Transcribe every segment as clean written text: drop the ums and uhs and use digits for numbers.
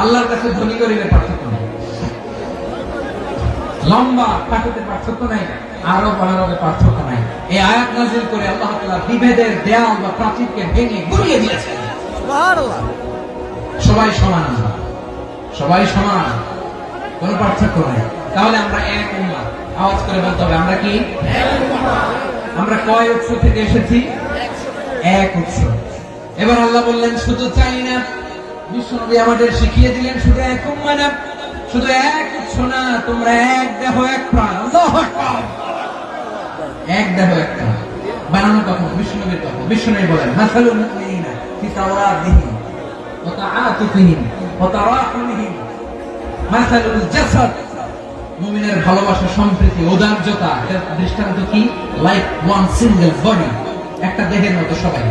আল্লাহর কাছে ধনী গরিবের পার্থক্য নেই, লম্বা খাটোতে পার্থক্য নাই, আরব আরবে পার্থক্য নাই। এই আয়াত নাযিল করে আল্লাহ তাআলা বিভেদের দেয়াল বা প্রাচীরকে ভেঙে গুড়িয়ে দিয়েছেন। সুবহানাল্লাহ। সবাই সমান, সবাই সমান, কোনো পার্থক্য নাই। তাহলে আমরা এক উম্মাহ। আওয়াজ করে বলতে হবে আমরা কি এক উম্মাহ। আমরা কয় উৎস থেকে এসেছি? এক উৎস। এবার আল্লাহ বললেন শুধু চাই না, বিশ্বনবী আমাদের শিখিয়ে দিলেন শুধু এক উম্মাহ না, শুধু এক উৎস না, তোমরা এক দেহ এক প্রাণ। আল্লাহু আকবার। এক দেহ এক প্রাণ বানানো কখন? বিশ্বনবীর কথা। বিশ্বনবী বলেন মাসালুল মুমিনিনা ফি তাওয়াদিহিম ওয়া তাআতুফিহিম ওয়া তারাহুমিহিম মাসালুল জাসাদ। মুমিনের ভালোবাসা, সম্প্রীতি, ঔদার্যতা, এর দৃষ্টান্ত কি? লাইক ওয়ান সিঙ্গেল বডি, একটা দেহের মতো সবাই।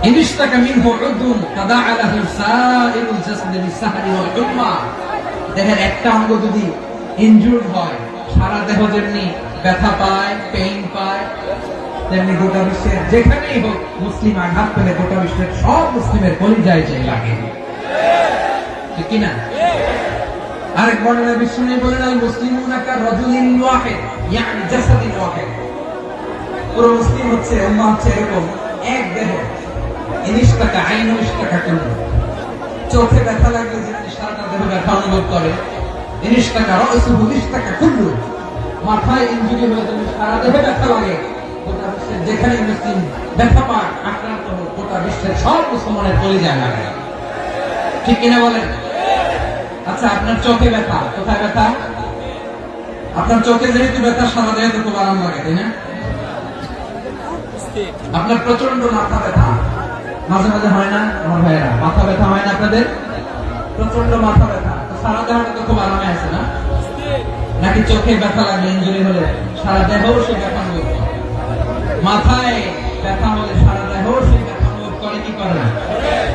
ইনশতাকা মিনহু উদুন তাদাআ লাহু সাইরুল জাসাদি বিসাহরি ওয়াল হুম্মা। দেহের একটা অঙ্গ যদি ইনজুরড হয়, সারা দেহ যেমনি ব্যথা পায়, পেইন পায়, তেমনি গোটা বিশ্বের যেখানেই হোক মুসলিম আঘাত পেলে গোটা বিশ্বের সব মুসলিমের কলিজায় যে লাগে, ঠিক কি না? আরেক বর্ণনায় বিশ্বনবী বলেন আল মুসলিমুনা কা রাজুলিন ওয়াহিদ ইয়ানি জাসাদিন ওয়াহিদ। পুরো মুসলিম হচ্ছে, উম্মাহ হচ্ছে এরকম এক দেহ। ইনশতাকা আইনু ইশতাকা কুল্লু। চোখে ব্যথা লাগলে যেমনি সারা দেহ ব্যথা অনুভব করে, ইনশতাকা রাসুহু ইশতাকা কুল্লু। মাথায় ইনজুরি হলে যেমনি সারা দেহে ব্যথা লাগে, গোটা বিশ্বের যেখানে মুসলিম ব্যথা পায়, আক্রান্ত হোক, গোটা বিশ্বের সব মুসলমানের কলিজায় লাগে, ঠিক কিনা বলেন? আচ্ছা, আপনার চোখে ব্যথা, কোথায় ব্যথা? আপনার চোখে যেহেতু ব্যথা, সারা দেহে তো খুব আরাম লাগে, তাই না? আপনার প্রচন্ড মাথা ব্যথা মাঝে মাঝে হয় না আমার ভাইয়েরা? মাথা ব্যথা হয় না আপনাদের? প্রচন্ড মাথা ব্যথা, তো সারা দেহটা তো খুব আরামে আছে না? নাকি চোখে ব্যথা লাগলে, ইনজুরি হলে সারা দেহ সে ব্যথা অনুভব করে? মাথায় ব্যথা হলে সারা দেহ সে ব্যথা অনুভব করে কি করে না?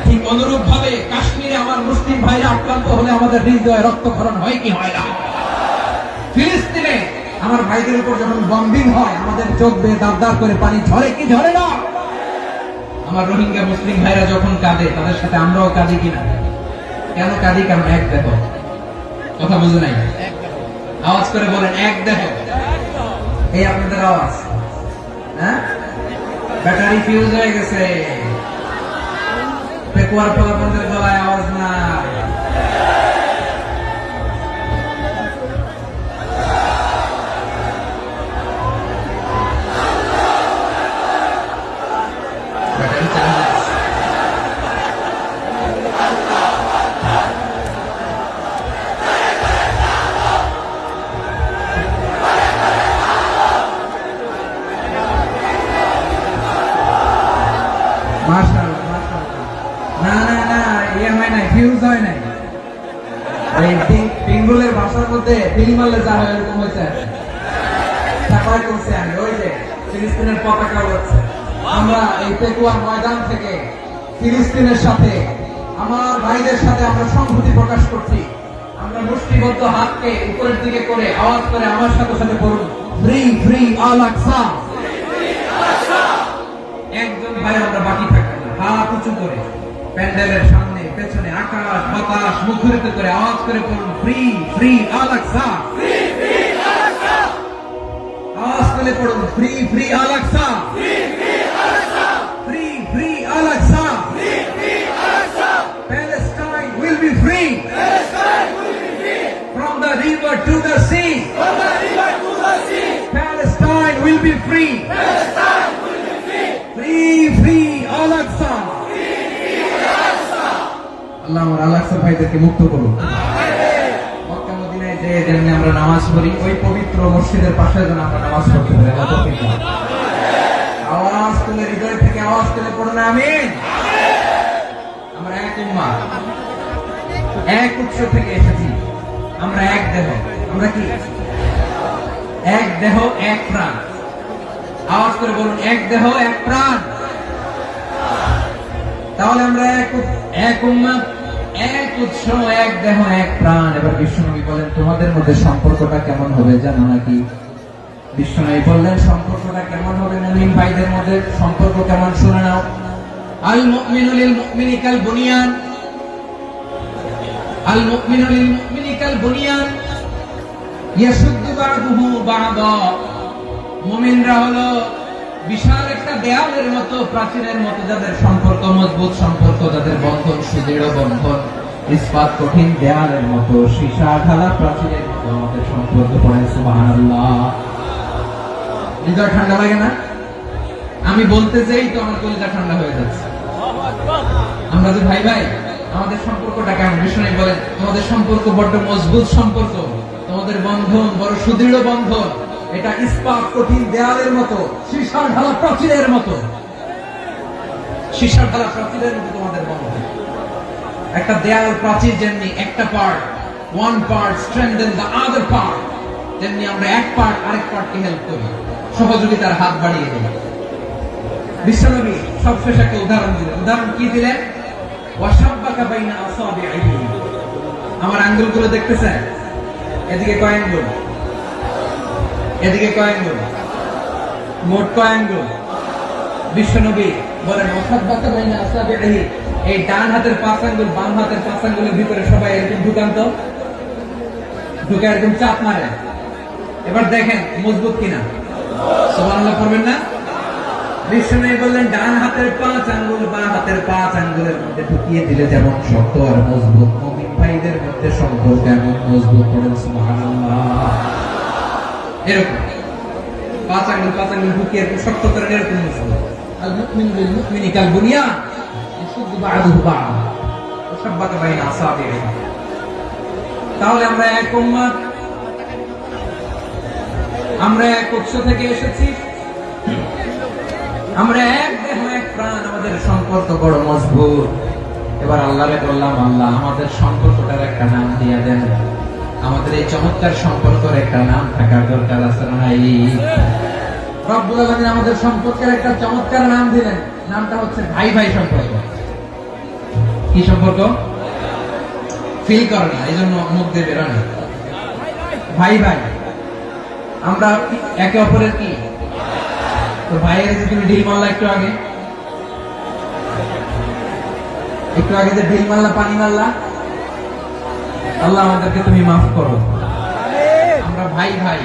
ঠিক অনুরূপ ভাবে কাশ্মীরে আমার মুসলিম ভাইরা আক্রান্ত হলে আমাদের হৃদয়ে রক্তক্ষরণ হয় কি হয় না? ফিলিস্তিনে আমার ভাইদের উপর যখন বম্বিং হয়, আমাদের চোখ বেয়ে দাঁড় দাঁড় করে পানি ঝরে কি ঝরে না? আমার রোহিঙ্গা মুসলিম ভাইরা যখন কাঁদে, তাদের সাথে আমরাও কাঁদি কিনা? কেন কাঁদি? কারণ এক দেহ। কথা বুঝে নাই? আওয়াজ করে বলেন এক দেহ। এই আপনাদের আওয়াজ, হ্যাঁ? ব্যাটারি ফিউজ হয়ে গেছে, পেকুয়ার ফলাফলদের গলায় আওয়াজ না। পিঙ্গুলের ভাষার মধ্যে ফিল্ম মারলে যা হয় এরকম হয়েছে। আমি ওই যে ফিলিস্তিনের পতাকা উড়াচ্ছে। আমরা এই পেকুয়ার ময়দান থেকে ফিলিস্তিনের সাথে, আমার ভাইদের সাথে আমরা সংহতি প্রকাশ করছি। আমরা মুষ্টিবদ্ধ হাতকে উপরের দিকে করে আওয়াজ করে আমার সাথে সাথে বলুন ফ্রি ফ্রি আল আকসা। একজন ভাই আমরা বাকি থাকবো না, হাত উঁচু করে প্যান্ডেলের সামনে পেছনে আকাশ বাতাস মুখরিত করে আওয়াজ করে বলুন ফ্রি ফ্রি আল আকসা। আওয়াজ করে পড়ুন free free Al Aqsa, free free Al Aqsa. Palestine will be free from the river to the sea. Palestine will be free. Free free al Aqsa. আল্লাহ আমার আল আকসা ভাইদেরকে মুক্ত করুন। মক্কা মদিনায় যে যেমনি আমরা নামাজ পড়ি, ওই পবিত্র মসজিদের পাশে যেন আমরা নামাজ পড়তে পারি। আওয়াজ তুলে, হৃদয় থেকে আওয়াজ তুলে পড়ুন আমিন। আমরা এক উম্মাহ, এক উৎস থেকে এসেছি, আমরা এক দেহ। আমরা কি এক দেহ এক প্রাণ? আওয়াজ করে বলুন এক দেহ এক প্রাণ। তাহলে আমরা এক উম্মাহ, এক উৎস, এক দেহ এক প্রাণ। এবার বিশ্বনবী বলেন তোমাদের মধ্যে সম্পর্কটা কেমন হবে জানো নাকি? বিশ্বনবী বললেন সম্পর্কটা কেমন হবে মুমিন ভাইদের মধ্যে? সম্পর্ক কেমন শুনে নাও। আল মুমিনু লিল মুমিনি কাল বুনিয়ান আল মুমিনু লিল মুমিনি কাল বুনিয়ান ইয়াশুদ্দু বা'দুহু বা'দা। মুমিনরা হলো বিশাল একটা দেয়ালের মতো, প্রাচীরের মতো, যাদের সম্পর্ক মজবুত, সম্পর্ক যাদের বন্ধন সুদৃঢ় বন্ধন, ইস্পাত কঠিন দেয়ালের মতো, সীসা ঢালা প্রাচীরের মতো আমাদের সম্পর্ক। পড়েন সুবহানাল্লাহ। হৃদয় ঠান্ডা লাগে না? আমি বলতে চাই তো আমার কলিজা ঠান্ডা হয়ে যাচ্ছে। আমরা যে ভাই ভাই, আমাদের সম্পর্কটা কেমন? বিষ্ণু বলেন তোমাদের সম্পর্ক বড্ড মজবুত সম্পর্ক, তোমাদের বন্ধন বড় সুদৃঢ় বন্ধন, এটা ইস্পাত কঠিন দেয়ালের মতো, সীসা ঢালা প্রাচীরের মতো, সীসা ঢালা প্রাচীরের মতো তোমাদের বন্ধন। একটা দেয়াল প্রাচীর যেমনি একটা part, one part strengthen the other part, তেমনি আমরা এক পার্ট আরেক পার্টকে হেল্প করি, সহযোগিতার হাত বাড়িয়ে দিই। বিশ্বনবী সবশেষ একটা উদাহরণ দিলেন। উদাহরণ কি দিলেন? ওয়াশাব্বাকা বাইনা আসাবিহি। আমার আঙ্গুলগুলো দেখতেছেন? এদিকে কয় আঙ্গুল, এদিকে কয় আঙ্গুল, মোট কয় আঙ্গুল? বিশ্বনবী বলেন ওয়াশাব্বাকা বাইনা আসাবিহি, এই ডান হাতের 5 আঙ্গুল বাম হাতের 5 আঙ্গুলের ভিতরে সবাই এরকম ঢুকান তো, ঢুকে এরকম চাপ মারে। এবার দেখেন মজবুত কিনা। সুবহানাল্লাহ পড়বেন না? বিষ্ণু বললেন ডান হাতের 5 আঙ্গুল বাম হাতের 5 আঙ্গুলের মধ্যে ঢুকিয়ে দিলে যেমন শক্ত আর মজবুত, মুমিন ভাইদের মধ্যে সম্পর্ক এমন মজবুত। পড়েন সুবহানাল্লাহ। এরকম 5 আঙ্গুল ঢুকিয়ে শক্ত করে এরকম মজবুত। আল মুমিনু লিল মুমিনি কাল বুনিয়ান ইয়াশুদ্দু বা'দুহু বা'দা ওয়াশাব্বাকা বাইনা আসাবিহি। তাহলে আমরা এক উম্মত, আমরা এক উৎস থেকে এসেছি, আমরা এক দেহ এক প্রাণ, আমাদের সম্পর্ক বড় মজবুত। এবার আল্লাহরে বললাম, আল্লাহ আমাদের সম্পর্কটার একটা নাম দিয়ে দেন। আমাদের এই চমৎকার সম্পর্কের একটা নাম থাকার দরকার আছে না নাই? রব্বুল আলামিন আমাদের সম্পর্কের একটা চমৎকার নাম দিলেন, নামটা হচ্ছে ভাই ভাই সম্পর্ক। কি সম্পর্ক? ফিল করে না, এই জন্য মুখ দিয়ে বেরোয় না। ভাই ভাই, আমরা একে অপরের কি? তো ভাইয়ের যে তুমি ঢিল মারলা একটু আগে, যে ঢিল মারলা, পানি মারলা, আল্লাহ আমাদেরকে তুমি মাফ করো। আমরা ভাই ভাই,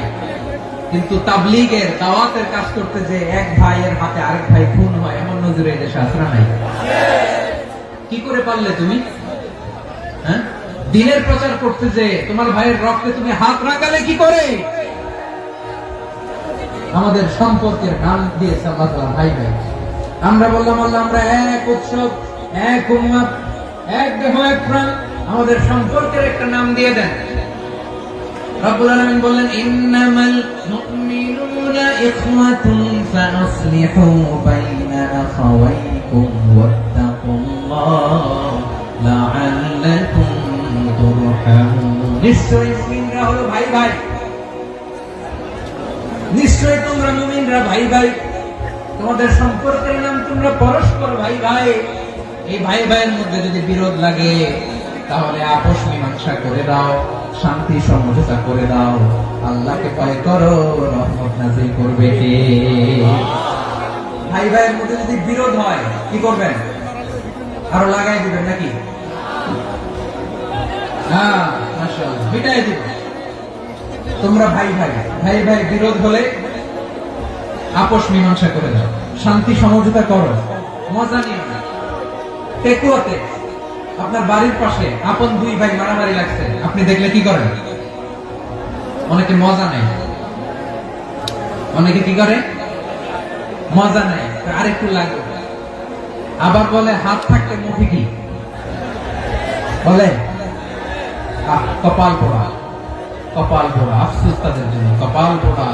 কিন্তু তাবলীগের দাওয়াতের কাজ করতে যে এক ভাইয়ের হাতে আরেক ভাই খুন হয়, এমন নজরে এই দেশে আসরা নাই। কি করে পারলে তুমি? হ্যাঁ, দিনের প্রচার করতে যে তোমার ভাইয়ের রক্তে তুমি হাত রাখালে কি করে? আমাদের সম্পর্কের নাম দিয়েছে আল্লাহ তাআলা ভাই ভাই। আমরা বললাম আল্লাহ আমরা এক উৎসব, এক উম্মত, এক দেহ এক প্রাণ, আমাদের সম্পর্কের একটা নাম দিয়ে দেন। রব্বুল আলামিন বললেন ইন্নামাল মুমিনুনা ইখওয়াতুন ফাসলিহু বাইনা আখাওয়াইকুম ওয়াত্তাকুল্লাহ লাআল্লাকুম তুরহামুন। নিশ্চয়ই মুমিনরা হলো ভাই ভাই, নিশ্চয়ই তোমরা মুমিনরা ভাই ভাই, তোমাদের সম্পর্কের নাম তোমরা পরস্পর ভাই ভাই। এই ভাই ভাইয়ের মধ্যে যদি বিরোধ লাগে তাহলে আপোষ মীমাংসা করে দাও, শান্তি সমঝোতা করে দাও। আল্লাহকে ভয় করো, রহমত নাযিল করবে কে? ভাই ভাইয়ের মধ্যে যদি বিরোধ হয় কি করবেন? আরো লাগাই দিবেন নাকি? হ্যাঁ, মাশাআল্লাহ, মিটাই দিবেন। তোমরা ভাই ভাই, ভাই ভাই বিরোধ হলে আপোষ মীমাংসা করে দাও, শান্তি সমঝোতা করো, মজা নিও না। টেকুয়াতে আপনার বাড়ির পাশে আপন দুই ভাই মারামারি লাগছে, আপনি দেখলে কি করেন? অনেকে মজা নেয়, অনেকে কি করে? মজা নেয়, আরেকটু লাগবে। আবার বলে হাত থাকতে মুঠি কি বলে? কপাল পোড়া, কপাল পোড়া, আফসোস তাদের জন্য, কপাল পোড়া।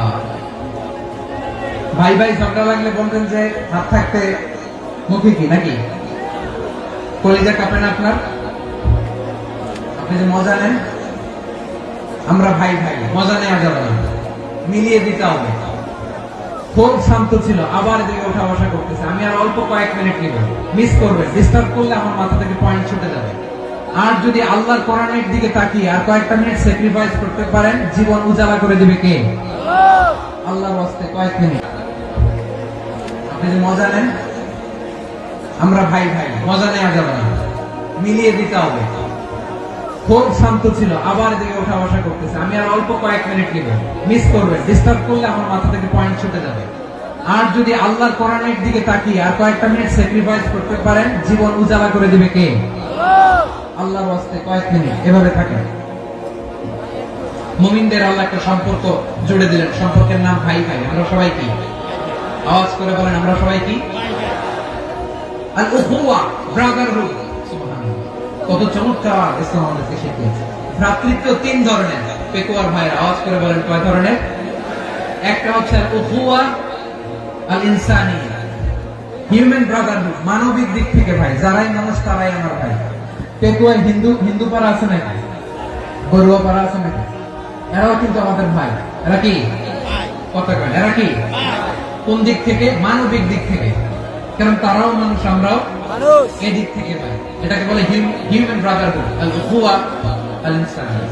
ভাই ভাই ঝগড়া লাগলে বলবেন যে হাত থাকতে মুখে কি, নাকি? কলিজা কাঁপে না আপনার? আপনি যে মজা নেন, আমরা ভাই ভাই, মজা নেওয়া যাবে না, মিলিয়ে দিতে হবে। খুব শান্ত ছিল, আবার এদিকে ওঠা বসা করতেছে। আমি আর অল্প কয়েক মিনিট নিব, মিস করবেন, ডিস্টার্ব করলে আমার মাথা থেকে পয়েন্ট ছুটে যাবে। আর যদি আল্লাহর কোরআনের দিকে তাকিয়ে আর কয়েকটা মিনিট স্যাক্রিফাইস করতে পারেন, জীবন উজালা করে দিবে কে? আল্লাহর ওয়াস্তে কয়েক মিনিট। আপনি যে মজা নেন, আমরা ভাই ভাই, মজা নেওয়া যাবে না, মিলিয়ে দিতে হবে। খুব শান্ত ছিল, আবার এদিকে ওঠা বসা করতেছে। আমি আর অল্প কয়েক মিনিট নিব, মিস করবে, ডিস্টার্ব করলে আমার মাথা থেকে পয়েন্ট ছুটে যাবে। আর যদি আল্লাহর কোরআনের দিকে তাকিয়ে আর কয়েকটা মিনিট স্যাক্রিফাইস করতে পারেন, জীবন উজালা করে দিবে কে? আল্লাহর ওয়াস্তে কয়েক মিনিট এভাবে থাকে। মুমিনদের আল্লাহ একটা সম্পর্ক জুড়ে দিলেন, সম্পর্কের নাম ভাই ভাই। আমরা সবাই কি? আওয়াজ করে বলেন, আমরা সবাই কি? আল উখুয়া, ব্রাদারহুড। সুবহানাল্লাহ, কত চমৎকার ইসলাম আমাদেরকে শিখিয়েছে। ভ্রাতৃত্ব তিন ধরনের। পেকুয়ার ভাইয়ের আওয়াজ করে বলেন কয় ধরনের? একটা হচ্ছে আল উখুয়া আল ইনসানিয়া, হিউম্যান ব্রাদারহুড, মানবিক দিক থেকে ভাই, যারাই মানুষ তারাই আমার ভাই। পেকুয়ায় হিন্দু পাড়া আছে নাকি? বড়ুয়া পাড়া আছে নাকি? এরাও কিন্তু আমাদের ভাই। এরা কি কথা কয়? এরা কি? কোন দিক থেকে? মানবিক দিক থেকে। কারণ তারাও মানুষ, আমরাও মানুষ, এই দিক থেকে ভাই। এটাকে বলে হিউম্যান ব্রাদারহুড, আল উখুয়া আল ইনসানিয়া।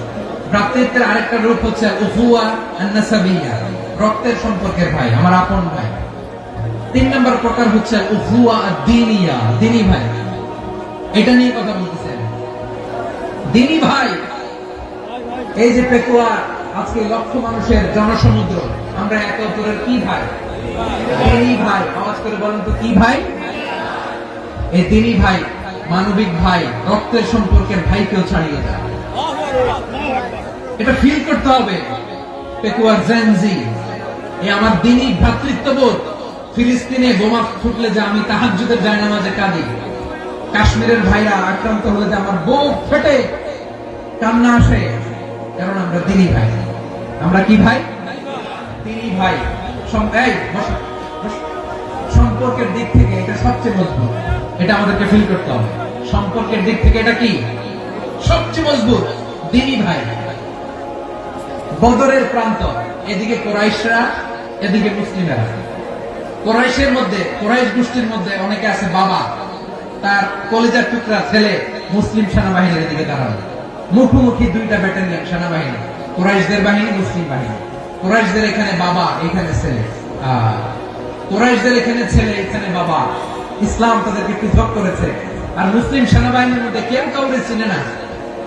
ভ্রাতৃত্বের আরেকটা রূপ হচ্ছে আল উখুয়া আন নাসাবিয়া, রক্তের সম্পর্কের ভাই, আমার আপন ভাই। তিন নম্বর প্রকার হচ্ছে আল উখুয়া আদ-দীনিয়া, দ্বীনি ভাই। এটা নিয়ে কথা বলতেছেন, দ্বীনি ভাই। এই যে পেকুয়া, আজকে লক্ষ মানুষের জনসমুদ্র, আমরা একে অপরের কি ভাই? দ্বীনি ভাই। আওয়াজ করে বলেন তো কি ভাই? এই দ্বীনি ভাই, মানবিক ভাই, রক্তের সম্পর্কের ভাইকেও ছাড়িয়ে যায়। এটা ফিল করতে হবে। পেকুয়ার জেনজি, এই আমার দ্বীনি ভ্রাতৃত্ববোধ। ফিলিস্তিনে বোমা ফুটলে যে আমি তাহাজ্জুদের জায়নামাজে কাঁদি, কাশ্মীরের ভাইরা আক্রান্ত হলে যে আমার বুক ফেটে কান্না আসে, কারণ আমরা দ্বীনি ভাই। আমরা কি ভাই? দ্বীনি ভাই। সম্পর্কের দিক থেকে এটা সবচেয়ে মজবুত। এটা আমাদেরকে ফিল করতে হবে। সম্পর্কের দিক থেকে এটা কি? সবচেয়ে মজবুত, দ্বীনি ভাই। বদরের প্রান্ত, এদিকে কুরাইশরা, এদিকে মুসলিমরা। কুরাইশের মধ্যে, কুরাইশ গোষ্ঠীর মধ্যে অনেকে আছে বাবা, তার কলিজার টুকরা ছেলে মুসলিম সেনাবাহিনীর দিকে দাঁড়ানো। মুখোমুখি দুইটা ব্যাটালিয়ন সেনাবাহিনী, কুরাইশদের বাহিনী, মুসলিম বাহিনী। কুরাইশদের এখানে বাবা, এখানে ছেলে। কুরাইশদের এখানে ছেলে, এখানে বাবা। ইসলাম তাদেরকে পৃথক করেছে। আর মুসলিম সেনাবাহিনীর মধ্যে কেউ কাউকে চিনে না।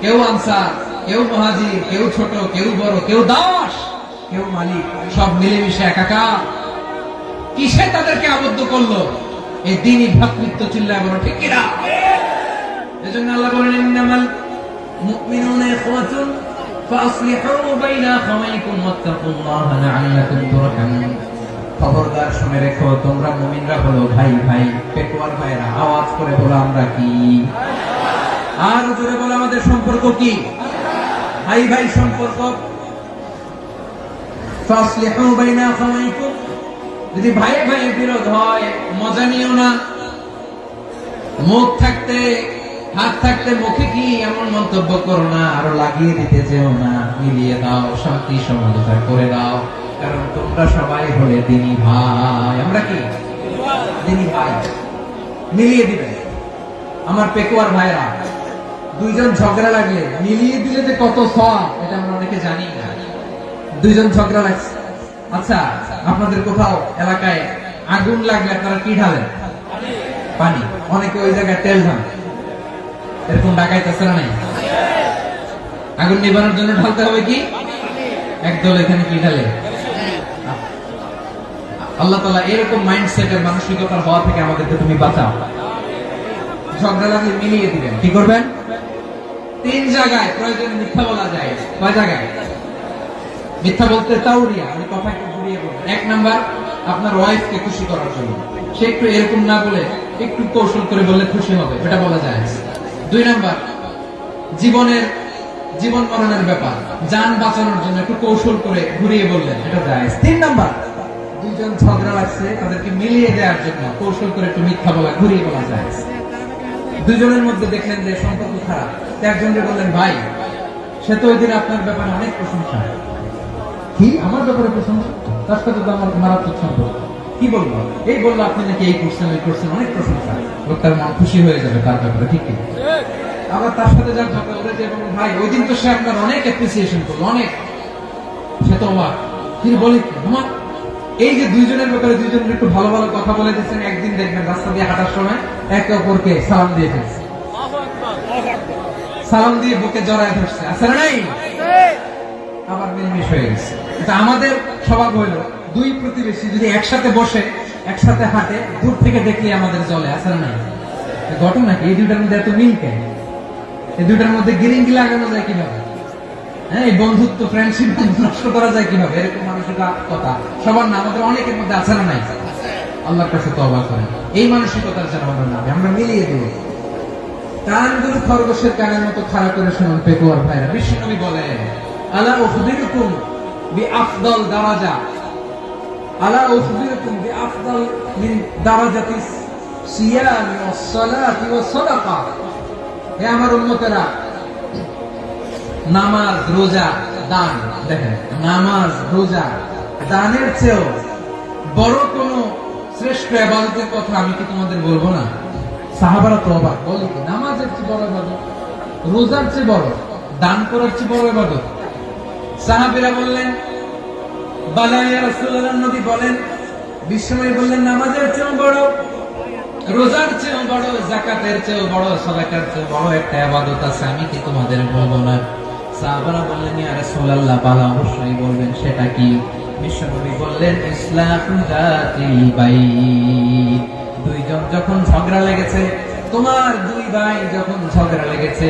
কেউ আনসার, কেউ মুহাজির, কেউ ছোট, কেউ বড়, কেউ দাস, কেউ মালিক, সব মিলেমিশে একাকার। কিসে তাদেরকে আবদ্ধ করলো? এই দ্বীনি ভ্রাতৃত্ব। চিল্লায় বলো ঠিক কিনা? এজন্য আল্লাহ বলেন, ইন্নামাল মুমিনুনা ইখওয়াতুন ফাসলিহু বাইনা আখাওয়াইকুম ওয়াত্তাকুল্লাহা লাআল্লাকুম তুরহামুন। খবরদার শুনে রেখো, তোমরা মুমিনরা হলো ভাই ভাই। পেকুয়ার ভাইরা আওয়াজ করে বলো, আমরা কি? আর জোরে বলো, আমাদের সম্পর্ক কি? ভাই ভাই সম্পর্ক। ফাসলিহু বাইনা আখাওয়াইকুম, যদি ভাই ভাই বিরোধ হয় মজা নিও না। মুখ থাকতে, হাত থাকতে মুখে কি এমন মন্তব্য করো না, আরো লাগিয়ে দিতে যেও না। মিলিয়ে দাও, শান্তি সমঝোতা করে দাও, কারণ তোমরা সবাই হলে দ্বীনি ভাই। আমরা কি? দ্বীনি ভাই। মিলিয়ে দিবে। আমার পেকুয়ার ভাইরা, দুইজন ঝগড়া লাগলে মিলিয়ে দিলে যে কত সওয়াব, এটা আমরা অনেকে জানি না। দুইজন ঝগড়া লাগছে, আচ্ছা আপনাদের কোথাও এলাকায় আগুন লাগলে আপনারা কি ঢালেন? পানি। অনেকে ওই জায়গায় তেল ঢালেন। এরকম ডাকাইতেছে না? নাই? আগুন নিবানোর জন্য ঢালতে হবে কি? একদল এখানে কি ঢালে? আল্লাহ তাআলা এরকম মাইন্ডসেটের মানসিকতার হওয়া থেকে আমাদেরকে তুমি বাঁচাও। ঝগড়া লাগলে মিলিয়ে দিবেন। কি করবেন? তিন জায়গায় প্রয়োজনে মিথ্যা বলা যায়। কয় জায়গায় মিথ্যা বলতে? তাওরিয়া, আমি কথাকে ঘুরিয়ে বলবো। এক নাম্বার, আপনার ওয়াইফকে খুশি করার জন্য। সে একটু এরকম না বলে একটু কৌশল করে বললে খুশি হবে, এটা বলা যায়। দুই নাম্বার, জীবন মরণের ব্যাপার, জান বাঁচানোর জন্য একটু কৌশল করে ঘুরিয়ে বললেন, এটা যায়। তিন নাম্বার, দুইজন ঝগড়া লাগছে, তাদেরকে মিলিয়ে দেওয়ার জন্য কৌশল করে একটু মিথ্যা বলা, ঘুরিয়ে বলা যায়। দুজনের মধ্যে দেখলেন যে সম্পর্ক খারাপ, একজনকে বললেন, ভাই সে তো ওই দিন আপনার ব্যাপারে অনেক প্রশংসা। কি আমার ব্যাপারে প্রশংসা? তার সাথে তো আমার মারাত্মক সম্পর্ক। কি বলবো? এই বললো আপনি নাকি এই করছেন, ওই করছেন, অনেক প্রশংসা। লোকটার মন খুশি হয়ে যাবে তার ব্যাপারে, ঠিক কি? আবার তার সাথে যার ঝগড়া করেছে, এবং ভাই ওই দিন তো সে আপনার অনেক অ্যাপ্রিসিয়েশন করলো, অনেক। সে তো অবাক। তিনি বলে, আমার এই যে দুইজনের ব্যাপারে দুইজনের একটু ভালো ভালো কথা বলে দিচ্ছেন, একদিন দেখবেন রাস্তা দিয়ে হাঁটার সময় একে অপরকে সালাম দিয়ে ফেলছে। সালাম দিয়ে বুকে জড়ায় ধরছে, আছে না নাই? আবার মিলমিশ হয়ে গেছে। এটা আমাদের স্বভাব হইলো দুই প্রতিবেশী যদি একসাথে বসে একসাথে হাঁটে, দূর থেকে দেখলে আমাদের চলে, আছে না নাই? ঘটনা কি এই দুইটার মধ্যে এত মিল কেন? এই দুইটার মধ্যে গিরিঙ্গি লাগানো যায় কিভাবে? হ্যাঁ, এই বন্ধুত্ব ফ্রেন্ডশিপ নষ্ট করা যায় কিভাবে? এরকম মানসিকতা কথা সবার না, আমাদের অনেকের মধ্যে আছে না নাই? আল্লাহর কাছে তওবা করেন এই মানসিকতার যেন আমরা না, আমরা মিলিয়ে দেব। কানগুলো খরগোশের কানের মতো খাড়া করে শুনুন পেকুয়ার ভাইরা। বিশ্বনবী বলেন, আলা উখবিরুকুম বিআফদাল দারাজা, আলা উখবিরুকুম বিআফদাল মিন দারাজাতিস সিয়াম ওয়াস সালাতি ওয়াস সাদাকা। হে আমার উম্মতেরা, নামাজ, রোজা, দান, দেখেন নামাজ, রোজা, দানের চেয়েও বড় কোন শ্রেষ্ঠ ইবাদতের কথা আমি কি তোমাদের বলবো না? সাহাবারা তো অবাক, বলে কি নামাজের চেয়ে বড় ইবাদত, রোজার চেয়ে বড়, দান করার চেয়ে বড় ইবাদত? সাহাবীরা বললেন, বালা ইয়া রাসূলুল্লাহ। নবী বলেন, বিশ্বনবী বললেন, নামাজের চেয়েও বড়, রোজার চেয়েও বড়, যাকাতের চেয়েও বড়, সাদাকার চেয়েও বড় একটা ইবাদত আছে, আমি কি তোমাদের বলবো না? সাহাবারা বললেন, ইয়া রাসূলুল্লাহ, বালা অবশ্যই বলবেন, সেটা কি? বিশ্বনবী বললেন, ইসলাহু যাতিল বাইন। দুইজন যখন ঝগড়া লেগেছে, তোমার দুই ভাই যখন ঝগড়া লেগেছে,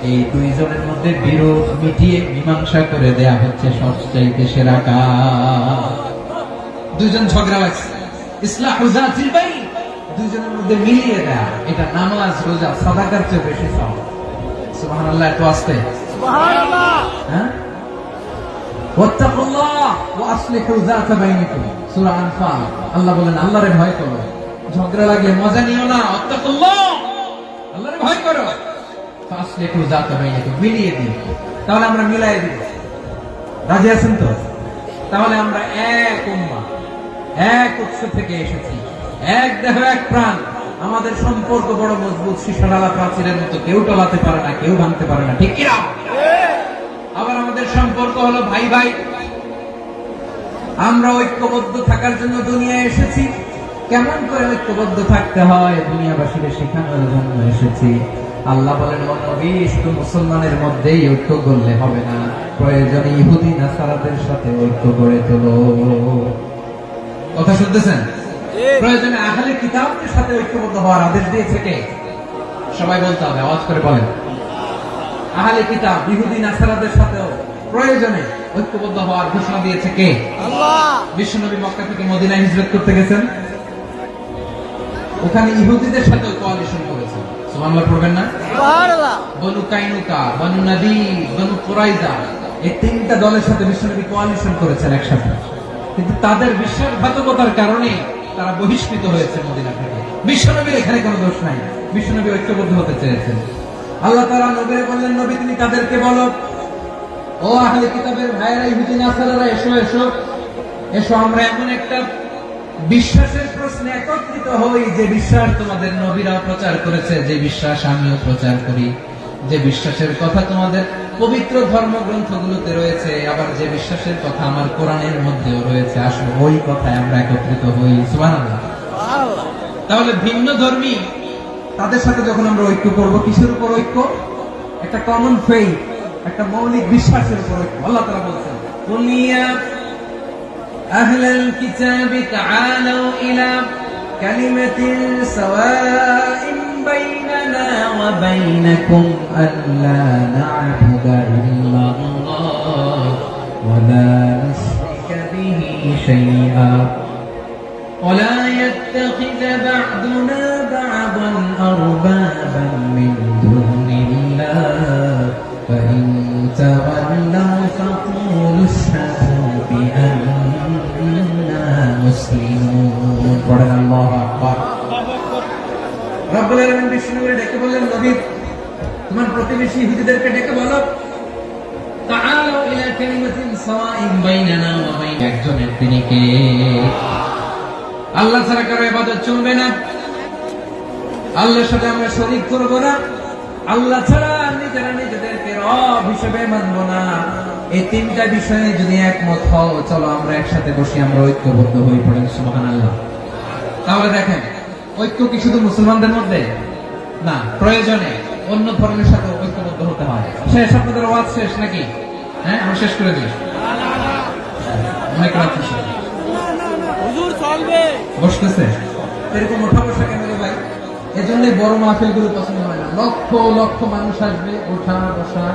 এই দুইজনের মধ্যে বিরোধ মিটিয়ে মীমাংসা করে দেয়া হচ্ছে সবচাইতে সেরা কাজ। দুইজন ঝগড়া লাগছে, ইসলাহু যাতিল বাইন, দুইজনের মধ্যে মিলিয়ে দেয়া, এটা নামাজ, রোজা, সাদাকার চেয়ে বেশি সওয়াব। সুবহানাল্লাহ, এত আসতে সুবহানাল্লাহ। হ্যাঁ, ওয়াত্তাকুল্লাহ ওয়া আসলিহু যাতা বাইনিকুম, সূরা আনফাল। আল্লাহ বলেন, আল্লাহরে ভয় করো, ঝগড়া লাগলে মজা নিও না, ওয়াত্তাকুল্লাহ, আল্লাহরে ভয় করো, ফাসলিহু যাতা বাইনিকুম, মিলিয়ে দিন। তাহলে আমরা মিলাই দিব, রাজি আছেন তো? তাহলে আমরা এক উম্মাহ, এক উৎস থেকে এসেছি, এক দেহ এক প্রাণ, আমাদের সম্পর্ক বড় মজবুত, সীসাডালা প্রাচীরের মতো, কেউ টলাতে পারে না, কেউ ভাঙতে পারে না, ঠিক কিনা? আবার আমাদের সম্পর্ক হলো ভাই ভাই, আমরা ঐক্যবদ্ধ থাকার জন্য দুনিয়ায় এসেছি। কেমন করে ঐক্যবদ্ধ থাকতে হয় দুনিয়াবাসীকে শেখানোর জন্য এসেছি। আল্লাহ বলেন, ও নবী, শুধু মুসলমানের মধ্যেই ঐক্য করলে হবে না, প্রয়োজনে ইহুদি নাসারাদের সাথে ঐক্য গড়ে তোলো। কথা শুনতেছেন? প্রয়োজনে আহলে কিতাবদের সাথে ঐক্যবদ্ধ হওয়ার আদেশ দিয়েছে কে? সবাই বলতে হবে, আওয়াজ করে বলেন। আহলে কিতাব, ইহুদি নাসারাদের সাথেও প্রয়োজনে ঐক্যবদ্ধ হওয়ার ঘোষণা দিয়েছে কে? আল্লাহ। বিশ্বনবী মক্কা থেকে মদিনায় হিজরত করতে গেছেন, ওখানে ইহুদিদের সাথে কোয়ালিশন করেছেন। সুবহানাল্লাহ পড়বেন না? সুবহানাল্লাহ। বনু কাইনুকা, বনু নাদির, বনু কুরাইজা, এই তিনটা দলের সাথে বিশ্বনবী কোয়ালিশন করেছেন একসাথে। কিন্তু তাদের বিশ্বাসঘাতকতার কারণে তারা বহিষ্কৃত হয়েছে মদিনা থেকে। বিশ্বনবীর এখানে কোনো দোষ নাই, বিশ্বনবী ঐক্যবদ্ধ হতে চেয়েছেন। আল্লাহ তাআলা নবীকে বললেন, নবী তুমি তাদেরকে বলো, ও আহলে কিতাবের ভাইয়েরা, ইহুদি নাসারারা, এসো এসো এসো, আমরা এমন একটা বিশ্বাসের প্রশ্নে একত্রিত হই, যে বিশ্বাস তোমাদের নবীরাও প্রচার করেছে, যে বিশ্বাস আমিও প্রচার করি, যে বিশ্বাসের কথা তোমাদের পবিত্র ধর্মগ্রন্থগুলোতে রয়েছে, আবার যে বিশ্বাসের কথা আমার কোরআনের মধ্যেও রয়েছে, আসলে ওই কথায় আমরা একত্রিত হই। সুবহানাল্লাহ। তাহলে ভিন্ন ধর্মী তাদের সাথে যখন আমরা ঐক্য করব, কিসের উপর ঐক্য? একটা কমন ফেইথ, একটা মৌলিক বিশ্বাসের উপর ঐক্য। আল্লাহ তাআলা বলেছেন, কুলিয়া আহলাল কিতাবি তাআলাউ ইলা কালিমাতিন সাওয়াইন বাইনানা ওয়া বাইনাকুম আল্লা না'বুদা ইল্লাল্লাহ ওয়া লা নুশরিকা বিহি শাইআ ولا يتخذ بعضنا بعضا أربابا من دون الله فإن تولوا فقولوا اشهدوا بأننا مسلمون. قال الله أكبر. রব্বুল আলামিন বিষ্ণুকে ডেকে বললেন, নবী তোমার প্রতিবেশী ইহুদিদেরকে ডেকে বলো, তাআলু ইলা কালিমাতিন সাওয়াইন বাইনানা ওয়া বাইনা, একজনের তিনি কে? আল্লাহ ছাড়া কারো ইবাদত চলবে না, আল্লাহর সাথে আমরা শরীক করব না, আল্লাহ ছাড়া নিজেরা নিজেদেরকে রব হিসেবে মানব না। এই তিনটা বিষয়ে যদি একমত হও, চলো আমরা একসাথে বসে আমরা ঐক্যবদ্ধ হয়ে পড়েন। সুবহানাল্লাহ। তাহলে দেখেন, ঐক্য কি শুধু মুসলমানদের মধ্যে না, প্রয়োজনে অন্য ধর্মের সাথে ঐক্যবদ্ধ পর্যন্ত হতে হয়। শেষ, আপনাদের ওয়াজ শেষ নাকি? হ্যাঁ, আমি শেষ করে দিই। অনেক রাত বসতেছে এরকম ওঠা বসা কেন রে ভাই? এজন্যই বড় মাহফিল গুলো পছন্দ হয় না। লক্ষ লক্ষ মানুষ আসবে, ওঠা বসা,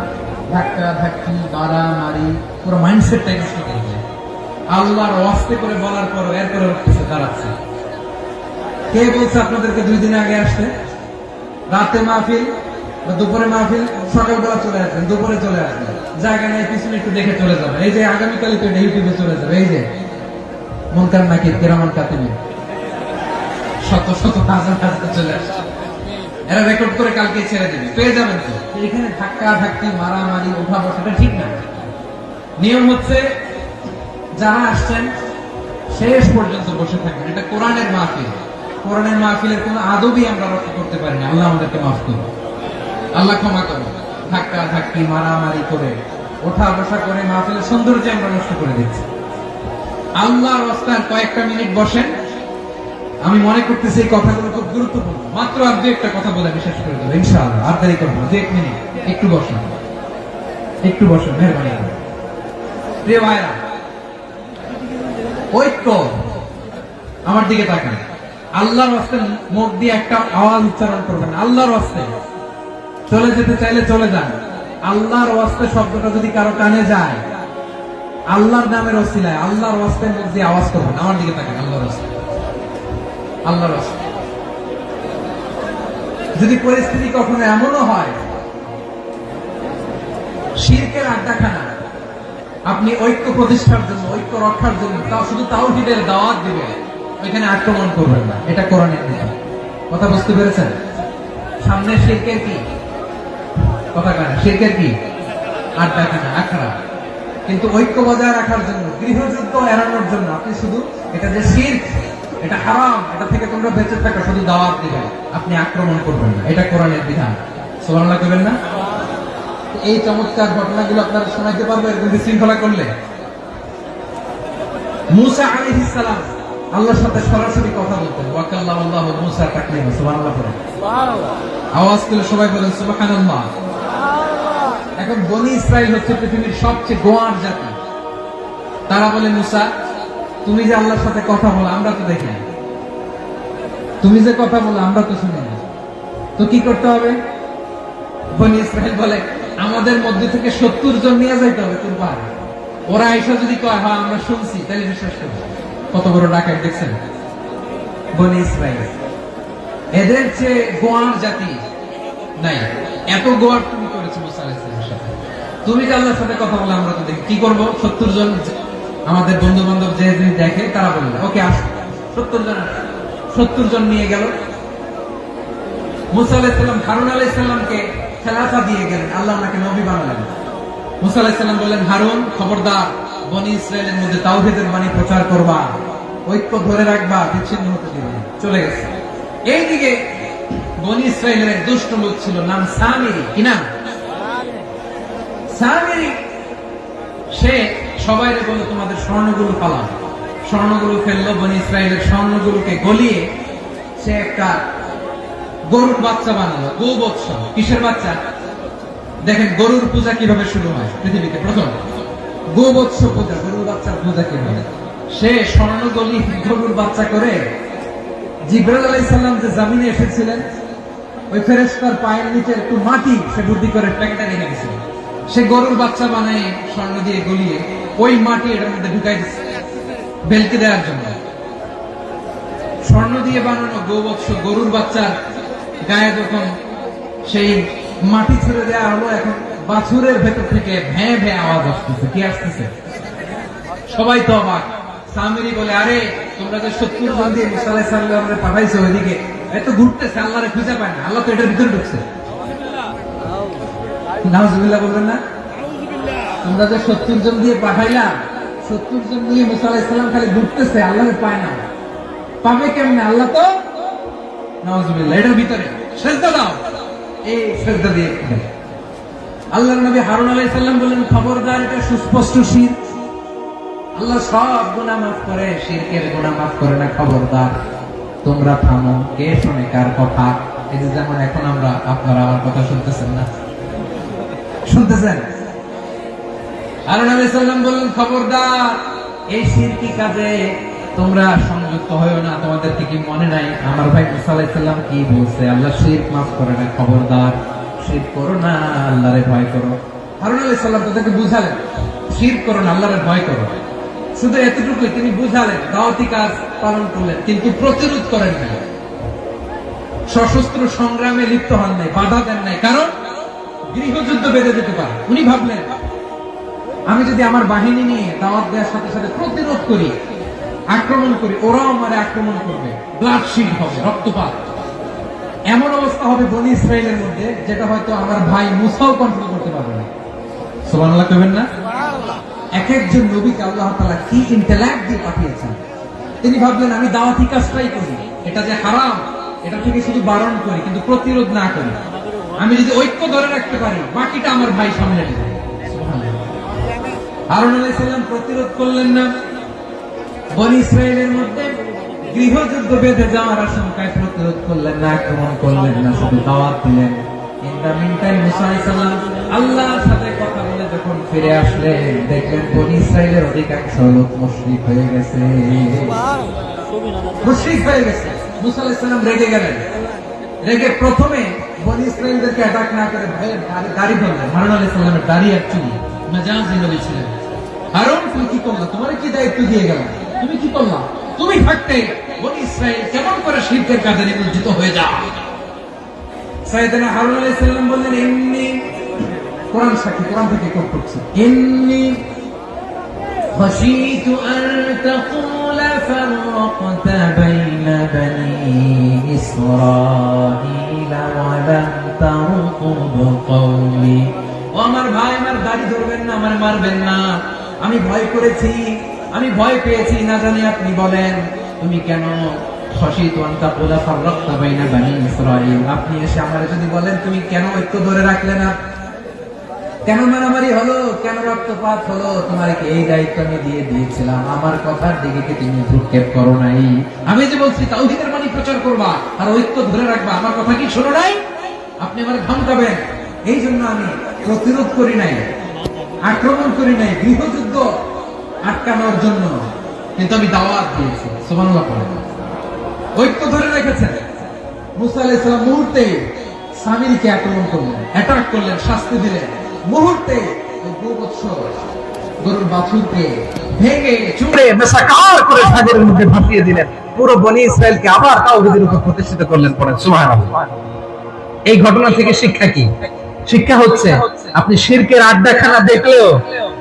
ধাক্কা ধাক্কি, মারামারি, পুরো মাইন্ডসেটটাই নষ্ট করে দেয়। আল্লাহর ওয়াস্তে করে বলার পর এরপরে উঠতেছে, দাঁড়াচ্ছে। কে বলছে আপনাদেরকে 2 দিন আগে আসতে? রাতে মাহফিল বা দুপুরে মাহফিল, সকালবেলা চলে আসবেন, দুপুরে চলে আসবেন, জায়গা নেই পিছনে একটু দেখে চলে যাবে। এই যে আগামীকালই তো ইউটিউবে চলে যাবে। এই যে মুনকার নাকির কিরামান কাতিবিন শত শত হাজার হাজার চলে আসছে, এরা রেকর্ড করে কালকে ছেড়ে দেবে, পেয়ে যাবেন। তো এখানে ধাক্কা ধাক্কি, মারামারি, উঠা বসাটা ঠিক না। নিয়ম হচ্ছে যারা আসছেন শেষ পর্যন্ত বসে থাকবেন। এটা কোরআনের মাহফিল। কোরআনের মাহফিলের কোন আদবই আমরা রক্ষা করতে পারি না। আল্লাহ আমাদেরকে মাফ করুন, আল্লাহ ক্ষমা করুন। ধাক্কা ধাক্কি, মারামারি করে, ওঠা বসা করে মাহফিলের সৌন্দর্য আমরা নষ্ট করে দিচ্ছি। আল্লাহর রাস্তায় কয়েকটা মিনিট বসেন। আমি মনে করতেছি এই কথাগুলো খুব গুরুত্বপূর্ণ। মাত্র আর 2-1টা কথা বলে আমি শেষ করে দেবো ইনশাআল্লাহ। আর দেরি করবো না, 2-1 মিনিট। একটু বসেন, একটু বসেন, মেহরবানি করে। প্রিয় ভাইরা, ঐক্য, আমার দিকে তাকান। আল্লাহর রাস্তে মুখ দিয়ে একটা আওয়াজ উচ্চারণ করবেন, আল্লাহর রাস্তে। চলে যেতে চাইলে চলে যান। আল্লাহর রাস্তে শব্দটা যদি কারো কানে যায়, আল্লাহর নামের ওসিলায় আল্লাহর রাস্তে মুখ দিয়ে আওয়াজ করবেন। আমার দিকে তাকান, আল্লাহর রাস্তে, আল্লাহর রাস্তে। যদি পরিস্থিতি কখনো এমনও হয় শিরকের আড্ডাখানা, আপনি ঐক্য প্রতিষ্ঠার জন্য, ঐক্য রক্ষার জন্য তাও শুধু তাওহীদের দাওয়াত দিবেন, ওইখানে আক্রমণ করবেন না। এটা কোরআনের বিধান। কথা বুঝতে পেরেছেন? সামনে শিরকের কি কথা কানে, শিরকের কি আড্ডাখানা, আখড়া। কিন্তু ঐক্য বজায় রাখার জন্য, গৃহযুদ্ধ এড়ানোর জন্য আপনি শুধু এটা যে শিরক, এটা হারাম, এটা থেকে তোমরা বেঁচে থাকো, শুধু দাওয়াত দিবেন, আপনি আক্রমণ করবেন না। এটা কোরআনের বিধান। সুবহানাল্লাহ করবেন না? এই চমৎকার ঘটনাগুলো আপনারা শোনাইতে পারবো এরকম বিশৃঙ্খলা করলে। মূসা আলাইহিস সালাম আল্লাহর সাথে সরাসরি কথা বলতেন। ওয়াকাল্লামাল্লাহু মূসা তাকলিমা। সুবহানাল্লাহ পড়েন, আওয়াজ করে সবাই বলেন সুবহানাল্লাহ। এখন বনি ইসরাইল হচ্ছে পৃথিবীর সবচেয়ে গোয়ার জাতি। তারা বলে, মূসা তুমি যে আল্লাহর সাথে কথা বলো আমরা তো দেখি না, তুমি যে কথা বলো আমরা তো শুনি না, তো কি করতে হবে? বনি ইসরাইল বলে, আমাদের মধ্যে থেকে 70 জন নিয়ে যাইতে হবে তোর পাহাড়ে। ওরা আইসা যদি কয় হ্যাঁ আমরা শুনছি, তাহলে বিশ্বাস করবো। কত বড় ডাকাত দেখছেন বনি ইসরাইল। এদের চেয়ে গোয়ার জাতি নাই। এত গোয়ার তুমি করেছো মুসা আলাইহিস সালামের সাথে। তুমি যে আল্লাহর সাথে কথা বলে আমরা তো দেখি, কি করবো? 70 জন আমাদের বন্ধু বান্ধব যে দেখে তারা বলবে ওকে আসো। 70 জন নিয়ে গেল। মুসা আলাইহিস সালাম হারুন আলাইহিস সালামকে খেলাফা দিয়ে গেলেন, আল্লাহ ওনাকে নবী বানালেন। মুসা আলাইহিস সালাম বললেন, হারুন খবরদার, বনি ইসরায়েলের মধ্যে তাওহীদের বাণী প্রচার করবা, ঐক্য ধরে রাখবা, বিচ্ছিন্ন হতে দিবে না। চলে গেছে। এইদিকে বনি ইসরায়েলের এক দুষ্ট লোক ছিল, নাম সামিরি। কি নাম? সামিরি। সে সবাইরে বলল তোমাদের স্বর্ণগুলো পালাও। স্বর্ণগুলো ফেললো, বনি ইসরায়েলের স্বর্ণগুলোকে গলিয়ে সে একটা গরুর বাচ্চা বানালো। গোবৎস। কিসের বাচ্চা? দেখেন গরুর পূজা কিভাবে শুরু হয় পৃথিবীতে প্রথম। গোবৎস পূজা, গরুর বাচ্চার পূজা কিভাবে। সে স্বর্ণ গলি গরুর বাচ্চা করে জিবরাইল আলাইহিস সালাম যে জমিনে এসেছিলেন, ওই ফেরেশতার পায়ের নিচে একটু মাটি সে বুদ্ধি করে প্যাকেটে রেখে দিয়েছিল। সে গরুর বাচ্চা বানায় স্বর্ণ দিয়ে গলিয়ে ওই মাটি এটার মধ্যে ঢুকাই দিচ্ছে বেলকে দেওয়ার জন্য। স্বর্ণ দিয়ে বানানো গোবৎস গরুর বাচ্চার গায়ে যখন সেই মাটি ছেড়ে দেওয়া হলো, এখন বাছুরের ভেতর থেকে ভ্যাঁ ভ্যাঁ আওয়াজ আসতেছে। কি আসতেছে? সবাই তো অবাক। সামিরি বলে, আরে তোমরা যে 70 জন দিয়ে মুসা আলাইহিস সালামকে পাঠাইছো ওইদিকে, এত ঘুরতেছে, আল্লাহরে খুঁজে পায় না, আল্লাহ তো এটার ভিতরে ঢুকছে। নাউজুবিল্লাহ বলবেন না? তোমরা যে 70 জন দিয়ে পাঠাইলা, 70 জন দিয়ে মুসা আলাইহিস সালাম খালি ঘুরতেছে, আল্লাহরে পায় না। পাবে কেমনে? আল্লাহ তো নাউজুবিল্লাহ এটার ভিতরে। সেজদা দাও। এই সেজদা দিয়ে আল্লাহর নবী হারুন আলাইহিস সালাম বললেন, খবরদার, এটা সুস্পষ্ট শিরক। আল্লাহ সব গুনাহ মাফ করে, শিরকের গুনাহ মাফ করে না। খবরদার, তোমরা থামো। কে শুনে কার কথা? এই যে যেমন এখন আপনারা আমার কথা শুনতেছেন না, শুনতেছেন? হারুন আলাইহিস সালাম বললেন, খবরদার, এই শিরকি কাজে তোমরা সংযুক্ত হয়ো না। তোমাদেরকে কি মনে নাই আমার ভাই মুসা আলাইহিস সালাম কি বলছে? আল্লাহ শিরক মাফ করে না, খবরদার শিরক করো না, আল্লাহরে ভয় করো। হারুন আলাইহিস সালাম তাদেরকে বুঝালেন, শিরক করো না, আল্লাহরে ভয় করো। শুধু এতটুকুই তিনি বুঝালেন, দাওয়াতি কাজ পালন করলেন, কিন্তু প্রতিরোধ করেন না, সশস্ত্র সংগ্রামে লিপ্ত হন নাই, বাধা দেন নাই, কারণ গৃহযুদ্ধ বেঁধে যেতে পারে। উনি ভাবলেন, আমি যদি আমার বাহিনী নিয়ে দাওয়াত দেওয়ার সাথে সাথে প্রতিরোধ করি, আক্রমণ করি, ওরাও আমারে আক্রমণ করবে, ব্লাডশিড হবে, রক্তপাত, এমন অবস্থা হবে বনি ইসরাইলের মধ্যে যেটা হয়তো আমার ভাই মুসাও কন্ট্রোল করতে পারবে না। সুবহানাল্লাহ কইবেন না? এক একজন নবীকে আল্লাহ তাআলা কি ইন্টেলেক্ট দিয়ে পাঠিয়েছেন। তিনি ভাবলেন, আমি দাওয়াতি কাজটাই করি, এটা যে হারাম এটা থেকে শুধু বারণ করি, কিন্তু প্রতিরোধ না করি। আমি যদি ঐক্য ধরে রাখতে পারি, বাকিটা আমার ভাই সামনে নেবে। হারুন আলাইহিস সালাম প্রতিরোধ করলেন না। বনি ইসরাইলের মধ্যে গৃহযুদ্ধ বেঁধে যাওয়ার আশঙ্কায় প্রতিরোধ করলেন না, আক্রমণ করলেন না, শুধু দাওয়াত দিলেন। ইন দ্য মিনটাইম মুসা আলাইহিস সালাম আল্লাহর সাথে কথা বলে যখন ফিরে আসলেন, দেখলেন বনি ইসরাইলের অধিকাংশ লোক মুশরিক হয়ে গেছে। মুশরিক হয়ে গেছে। মুসা আলাইহিস সালাম রেগে গেলেন। রেগে প্রথমে বনি ইসরাইলদেরকে অ্যাটাক না করে ভয়ে দাড়ি ধরলেন। হারুন আলাইহিস সালামের দাড়ি অ্যাকচুয়ালি মেজাজি নবী ছিলেন। হারুন, তুমি কি করলা? তোমার কি দায়িত্ব দিয়ে গেলাম, তুমি কি করলা? তুমি থাকতে বনি ইসরাইল কেমন করে শিরকের কাজে নিমজ্জিত হয়ে যায়? সাইয়েদনা হারুন আলাইহিস সালাম বললেন, ইন্নী, কোরআন সাক্ষী, কোরআন থেকে কোট করছি, ইন্নী খাশীতু আন তাকুলা ফাররাকতা বাইনা বনি ইসরাঈলা ওয়া লাম তারকুব কওলি। ও আমার ভাই, আমার দাড়ি ধরবেন না, আমার মারবেন না। আমি ভয় করেছি, আমি ভয় পেয়েছি, না জানি আপনি বলেন তুমি কেন খাশীতু আন তাকুলা ফাররাকতা বাইনা বনি ইসরাঈল, আপনি এসে আমারে যদি বলেন তুমি কেন ঐক্য ধরে রাখলে না, কেন মারামারি হলো, কেন রক্তপাত হলো, তোমারে কি এই দায়িত্ব আমি দিয়ে দিয়েছিলাম? আমার কথার দিকে কি তুমি ভ্রুক্ষেপ করো নাই? আমি যে বলছি তাওহীদের বাণী প্রচার করবা আর ঐক্য ধরে রাখবা, আমার কথা কি শোনো নাই? আপনি আমারে ধমকাবেন, এই জন্য আমি প্রতিরোধ করি নাই, আক্রমণ করি নাই, গৃহযুদ্ধ আটকানোর জন্য, কিন্তু আমি দাওয়াত দিয়েছি। সুবহানাল্লাহ পড়েন। ঐক্য ধরে রেখেছেন। মুসা আলাইহিস সালাম মুহূর্তে সামিরীকে আক্রমণ করলেন, অ্যাটাক করলেন, শাস্তি দিলেন। মুহূর্তে ওই গরুর বাছুরকে ভেঙে চুড়ে মেসাকার করে সাগরের মধ্যে ভাসিয়ে দিলেন। পুরো বনি ইসরায়েলকে আবার তাওহীদের উপর প্রতিষ্ঠিত করলেন। পড়েন সুবহানাল্লাহ। এই ঘটনা থেকে শিক্ষা কি? শিক্ষা হচ্ছে, আপনি শিরকের আড্ডাখানা দেখলেও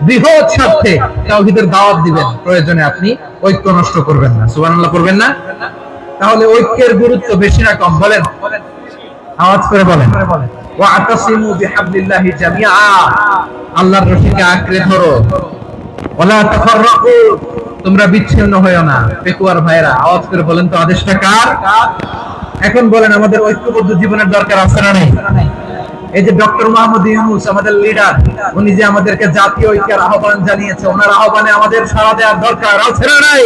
বৃহৎ স্বার্থে তাওহীদের দাওয়াত দিবেন, প্রয়োজনে আপনি ঐক্য নষ্ট করবেন না। সুবহানাল্লাহ করবেন না? তাহলে ঐক্যের গুরুত্ব বেশি না কম? বলেন, আওয়াজ করে বলেন। ওয়াতাসিমু বিহাবলিল্লাহি জামিআ, আল্লাহর রশিকে আঁকড়ে ধরো। ওয়ালা তাফাররাকু, তোমরা বিচ্ছিন্ন হয়ো না। পেকুয়ার ভাইরা আওয়াজ করে বলেন তো, আদেশটা কার? এখন বলেন, আমাদের ঐক্যবদ্ধ জীবনের দরকার আছে না নেই? এই যে ডক্টর মোহাম্মদ ইউনূস আমাদের লিডার, উনি যে আমাদেরকে জাতীয় ঐক্যের আহ্বান জানিয়েছে, ওনার আহ্বানে আমাদের সাড়া দেওয়ার দরকার আছে না নাই?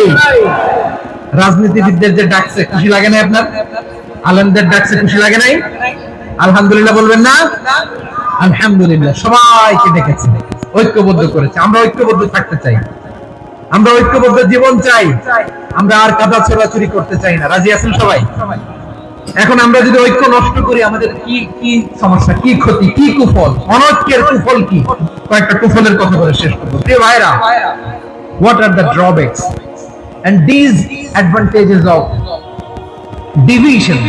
রাজনীতিবিদদের যে ডাকছে, খুশি লাগে না আপনার? আলেমদের ডাকছে, খুশি লাগে নাই? আলহামদুলিল্লাহ বলবেন না? আলহামদুলিল্লাহ, সবাইকে ডেকেছে, ঐক্যবদ্ধ করেছে। আমরা ঐক্যবদ্ধ থাকতে চাই, আমরা ঐক্যবদ্ধ জীবন চাই, আমরা আর কাদা ছোড়াছুরি করতে চাই না। রাজি আছেন সবাই? এখন আমরা যদি ঐক্য নষ্ট করি, আমাদের কি কি সমস্যা, কি ক্ষতি, কি কুফল? অনৈক্যের কুফল কি? কয়েকটা কুফলের কথা বলে শেষ করবো। প্রিয় ভাইরা, what are the drawbacks and disadvantages of division,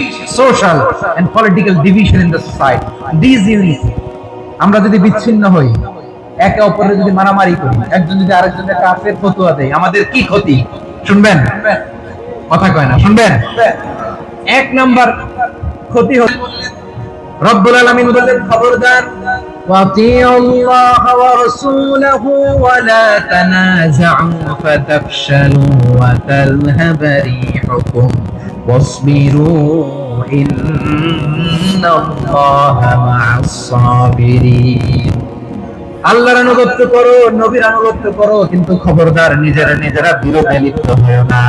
social and political division in the society? Disunity, আমরা যদি বিচ্ছিন্ন হই, একে অপরের যদি মারামারি করি, একজন যদি আরেকজনের কাফের ফতোয়া দেয়, আমাদের কি ক্ষতি? শুনবেন? কথা কয় না, শুনবেন? এক নাম্বার ক্ষতি হলো, রব্বুল আলামিন বলেন, খবরদার, ওয়াতিউল্লাহ ওয়া রাসূলাহু ওয়া লা তানাযাউ ফাতাফশালু ওয়া তাযহাবা রিহুকুম ওয়াসবিরু ইন্নাল্লাহা মা'আস সাবিরিন। আল্লাহর আনুগত্য করো, নবীর আনুগত্য করো, কিন্তু খবরদার নিজেরা বিরোধে লিপ্ত হয়ো না,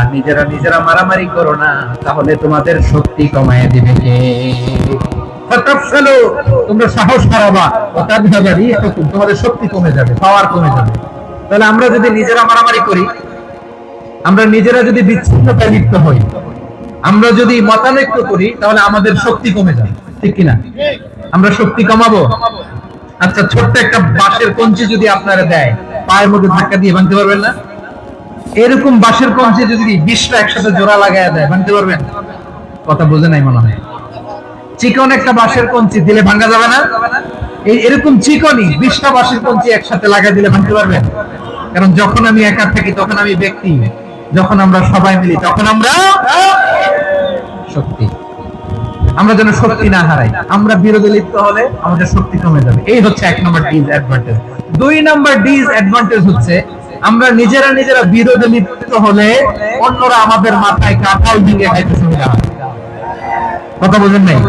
নিজেরা মারামারি করো না, তাহলে তোমাদের শক্তি কমায় দিবে কে? ফাতাফসালু, তোমরা সাহস হারাবা, ওয়া তাযহাবা রিহুকুম, তোমাদের শক্তি কমে যাবে, পাওয়ার কমে যাবে। তাহলে আমরা যদি নিজেরা মারামারি করি, আমরা নিজেরা যদি বিচ্ছিন্নতায় লিপ্ত হই, আমরা যদি মতানৈক্য করি, তাহলে আমাদের শক্তি কমে যাবে, ঠিক কিনা? আমরা শক্তি কমাবো। আচ্ছা, ছোট্ট একটা বাঁশের কঞ্চি যদি আপনারা দেয়, পায়ের মধ্যে ধাক্কা দিয়ে ভাঙতে পারবেন না? এরকম বাঁশের কঞ্চি যদি 20টা একসাথে জোড়া লাগায় দেয়, ভাঙতে পারবেন? কথা বোঝে নাই মনে হয়। চিকন একটা বাঁশের কঞ্চি দিলে ভাঙা যাবে না? এরকম চিকনই 20টা বাঁশের কঞ্চি একসাথে লাগাই দিলে ভাঙতে পারবেন? কারণ যখন আমি একা থাকি তখন আমি ব্যক্তি, যখন আমরা সবাই মিলি তখন আমরা শক্তি। আমরা যেন শক্তি না হারাই। আমরা বিরোধে লিপ্ত হলে আমাদের শক্তি কমে যাবে। এই হচ্ছে 1 নম্বর ডিসঅ্যাডভান্টেজ। 2 নম্বর ডিসঅ্যাডভান্টেজ হচ্ছে আমরা নিজেরা বিরোধে লিপ্ত হলে অন্যরা আমাদের মাথায় কাঁঠাল ভেঙে খাইতে সুবিধা হয়। কথা বোঝেন নাই?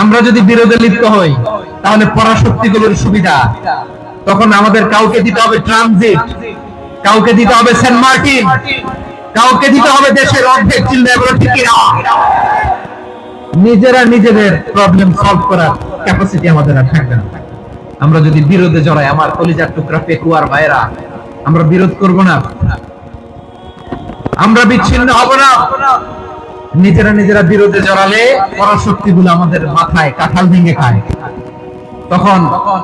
আমরা যদি বিরোধে লিপ্ত হই তাহলে পরাশক্তিগুলোর সুবিধা, তখন আমাদের কাউকে দিতে হবে ট্রানজিট, কাউকে দিতে হবে সেন্ট মার্টিন, কাউকে দিতে হবে দেশের অর্ধেক চিল্লায় বলে ঠিক না। নিজেরা নিজেদের প্রবলেম সলভ করার ক্যাপাসিটি আমাদের আর থাকবে না। আমরা যদি বিরোধে জড়াই, আমার কলিজার টুকরা পেকুয়ার ভাইরা, আমরা বিরোধ করব না, আমরা বিচ্ছিন্ন হব না। নিজেরা বিরোধে জড়ালে পরাশক্তিগুলো আমাদের মাথায় কাঁঠাল ভেঙে খায়। তখন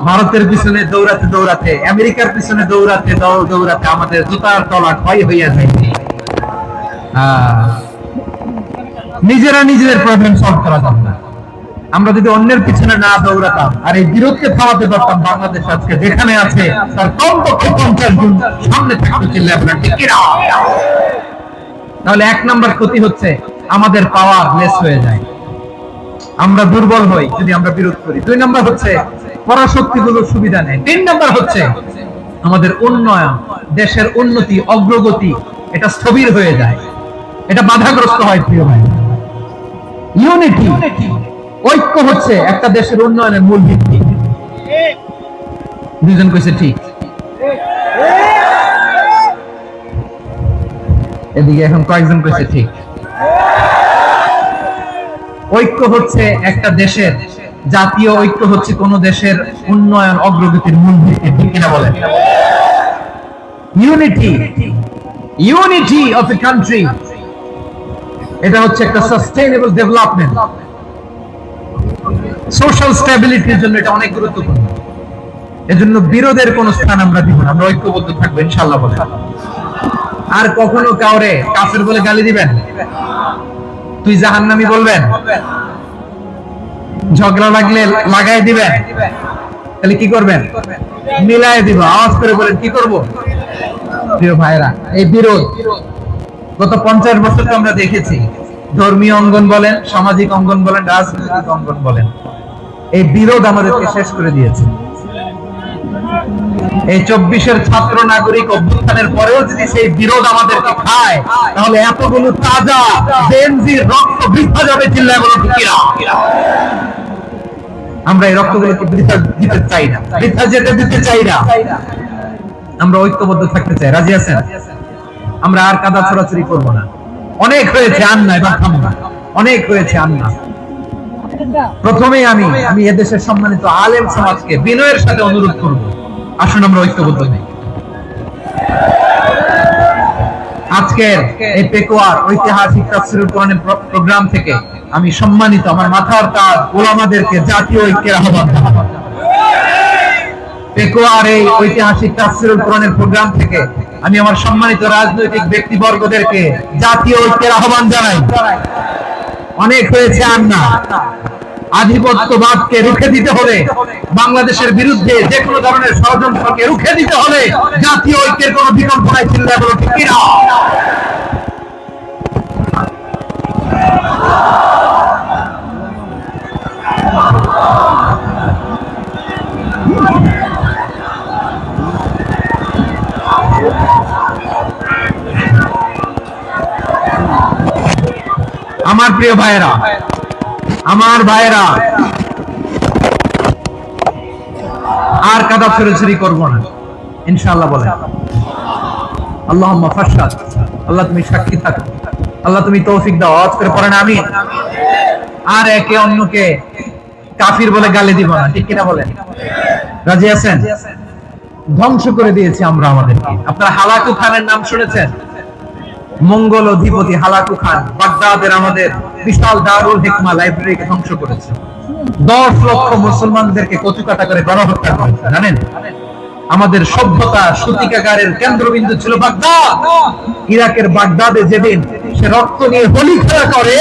ভারতের পিছনে দৌড়াতে দৌড়াতে, আমেরিকার পিছনে দৌড়াতে দৌড়াতে আমাদের জুতার তলা ক্ষয় হইয়া যায়। নিজেরা নিজেদের প্রবলেম সলভ করা যাবে না। আমরা যদি অন্যের পিছনে না দৌড়াতাম আর এই বিরোধকে থামাতে পারতাম, বাংলাদেশ আজকে যেখানে আছে তার কমপক্ষে 50 গুণ সামনে থাকতে চিল্লায় আপনার ঠিক কিনা? তাহলে 1 নম্বর ক্ষতি হচ্ছে আমাদের পাওয়ার লেস হয়ে যায়, আমরা দুর্বল হই যদি আমরা বিরোধ করি। 2 নম্বর হচ্ছে পরাশক্তিগুলোর সুবিধা নেই। 3 নম্বর হচ্ছে আমাদের উন্নয়ন, দেশের উন্নতি, অগ্রগতি এটা স্থবির হয়ে যায়, এটা বাধাগ্রস্ত হয়। প্রিয় ভাই, ইউনিটি, ঐক্য হচ্ছে একটা দেশের উন্নয়নের মূল ভিত্তি। দুজন কইছে ঠিক, এদিকে এখন কয়েকজন কইছে ঠিক। ঐক্য হচ্ছে একটা দেশের, জাতীয় ঐক্য হচ্ছে কোন দেশের উন্নয়ন অগ্রগতির মূল ভিত্তি, ঠিক কিনা বলেন? ইউনিটি অফ এ কান্ট্রি, এটা হচ্ছে একটা সাস্টেইনেবল ডেভেলপমেন্ট, সোশ্যাল স্ট্যাবিলিটির জন্য এটা অনেক গুরুত্বপূর্ণ। এজন্য বিরোধের কোন স্থান আমরা দিব না, আমরা ঐক্যবদ্ধ থাকবো ইনশাআল্লাহ বলে। আর কখনো কাউরে কাফের বলে গালি দিবেন, তুই জাহান্নামী বলবেন, ঝগড়া লাগলে লাগাই দিবেন, তাহলে কি করবেন? মিলাই দিব, আওয়াজ করে বলেন কি করব? প্রিয় ভাইরা, এই বিরোধ গত 50 বছর তো আমরা দেখেছি, ধর্মীয় অঙ্গন বলেন, সামাজিক অঙ্গন বলেন, রাজনৈতিক অঙ্গন বলেন, এই বিরোধ আমাদেরকে শেষ করে দিয়েছে। এই 24-এর ছাত্র নাগরিক অভ্যুত্থানের পরেও যদি সেই বিরোধ আমাদেরকে খায়, তাহলে এতগুলো তাজা জেনজির রক্ত বৃথা যাবে, চিল্লায় বলে ঠিক না? আমরা এই রক্তগুলোকে বৃথা দিতে চাই না, বৃথা যেতে দিতে চাই না। আমরা ঐক্যবদ্ধ থাকতে চাই। রাজি আছেন? আমরা আর কাদা ছড়াছড়ি করবো না। অনেক হয়েছে আন্না, এবার থামো না। অনেক হয়েছে আন্না। প্রথমেই আমি এদেশের সম্মানিত আলেম সমাজকে বিনয়ের সাথে অনুরোধ করব, আসুন আমরা ঐক্যবদ্ধ হই। আজকের এই পেকুয়ার ঐতিহাসিক তাফসীরুল কোরআনের প্রোগ্রাম থেকে আমি সম্মানিত আমার মাথার তাজ উলামাদেরকে জাতীয় ঐক্যের আহ্বান জানাই। পেকুয়ার এই ঐতিহাসিক তাফসীরুল কোরআনের প্রোগ্রাম থেকে আমি আমার সম্মানিত রাজনৈতিক ব্যক্তিবর্গদেরকে জাতীয় ঐক্যের আহ্বান জানাই। অনেক হয়েছে আন্না, আধিপত্যবাদকে রুখে দিতে হলে, বাংলাদেশের বিরুদ্ধে যে কোনো ধরনের ষড়যন্ত্রকে রুখে দিতে হলে জাতীয় ঐক্যের কোনো বিকল্প নাই, চিন্তা করো ঠিক কিনা? আমার প্রিয় ভাইয়েরা, আমার ভাইয়েরা, আর কাদা ছড়াছড়ি করবো না ইনশাআল্লাহ বলেন। আল্লাহুম্মা ফাশহাদ, আল্লাহ তুমি সাক্ষী থাকো, আল্লাহ তুমি তৌফিক দাও। আওয়াজ করে পড়েন আমিন। আর একে অন্যকে কাফির বলে গালি দিব না, ঠিক কিনা বলেন? রাজি আছেন? ধ্বংস করে দিয়েছি আমরা আমাদেরকে। আপনারা হালাকু খানের নাম শুনেছেন? মঙ্গল অধিপতি হালাকু খান বাগদাদের আমাদের বিশাল দারুল হিকমা লাইব্রেরিকে ধ্বংস করেছে। 10 লক্ষ মুসলমানদেরকে কচুকাটা করে গণহত্যা করেছে, জানেন? আমাদের সভ্যতা সূতিকাগারের কেন্দ্রবিন্দু ছিল বাগদাদ। ইরাকের বাগদাদে যেদিন সে রক্ত নিয়ে হোলি খেলা করে,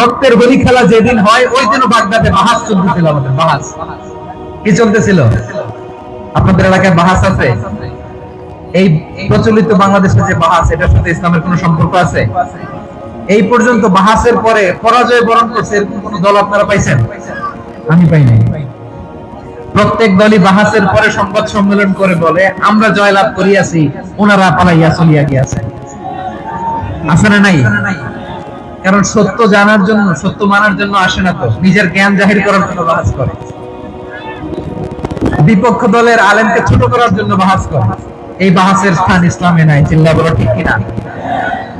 রক্তের হোলি খেলা যেদিন হয়, ওই দিন বাগদাদে বাহাস চলতেছিল। আমাদের বাহাস কি চলতেছিল? আপনাদের এলাকায় বাহাস আছে? এই প্রচলিত বাংলাদেশের যে বাহাস, এটার সাথে ইসলামের কোনো সম্পর্ক আছে? এই পর্যন্ত বাহাসের পরে পরাজয় বরণ করছে এরকম কোন দল আপনারা পাইছেন? আমি পাই নাই। প্রত্যেক দলই বাহাসের পরে সংবাদ সম্মেলন করে বলে আমরা জয়লাভ করিয়াছি, ওনারা পালাইয়া চলিয়া গিয়াছে। আছে না নাই? কারণ সত্য জানার জন্য, সত্য মানার জন্য আসে না, তো নিজের জ্ঞান জাহির করার জন্য বাহাস করে। বিপক্ষ দলের আলেমকে ছোট করার জন্য বাহাস করে। এই বাহাসের স্থান ইসলামে নাই, চিল্লা বলো ঠিক কিনা?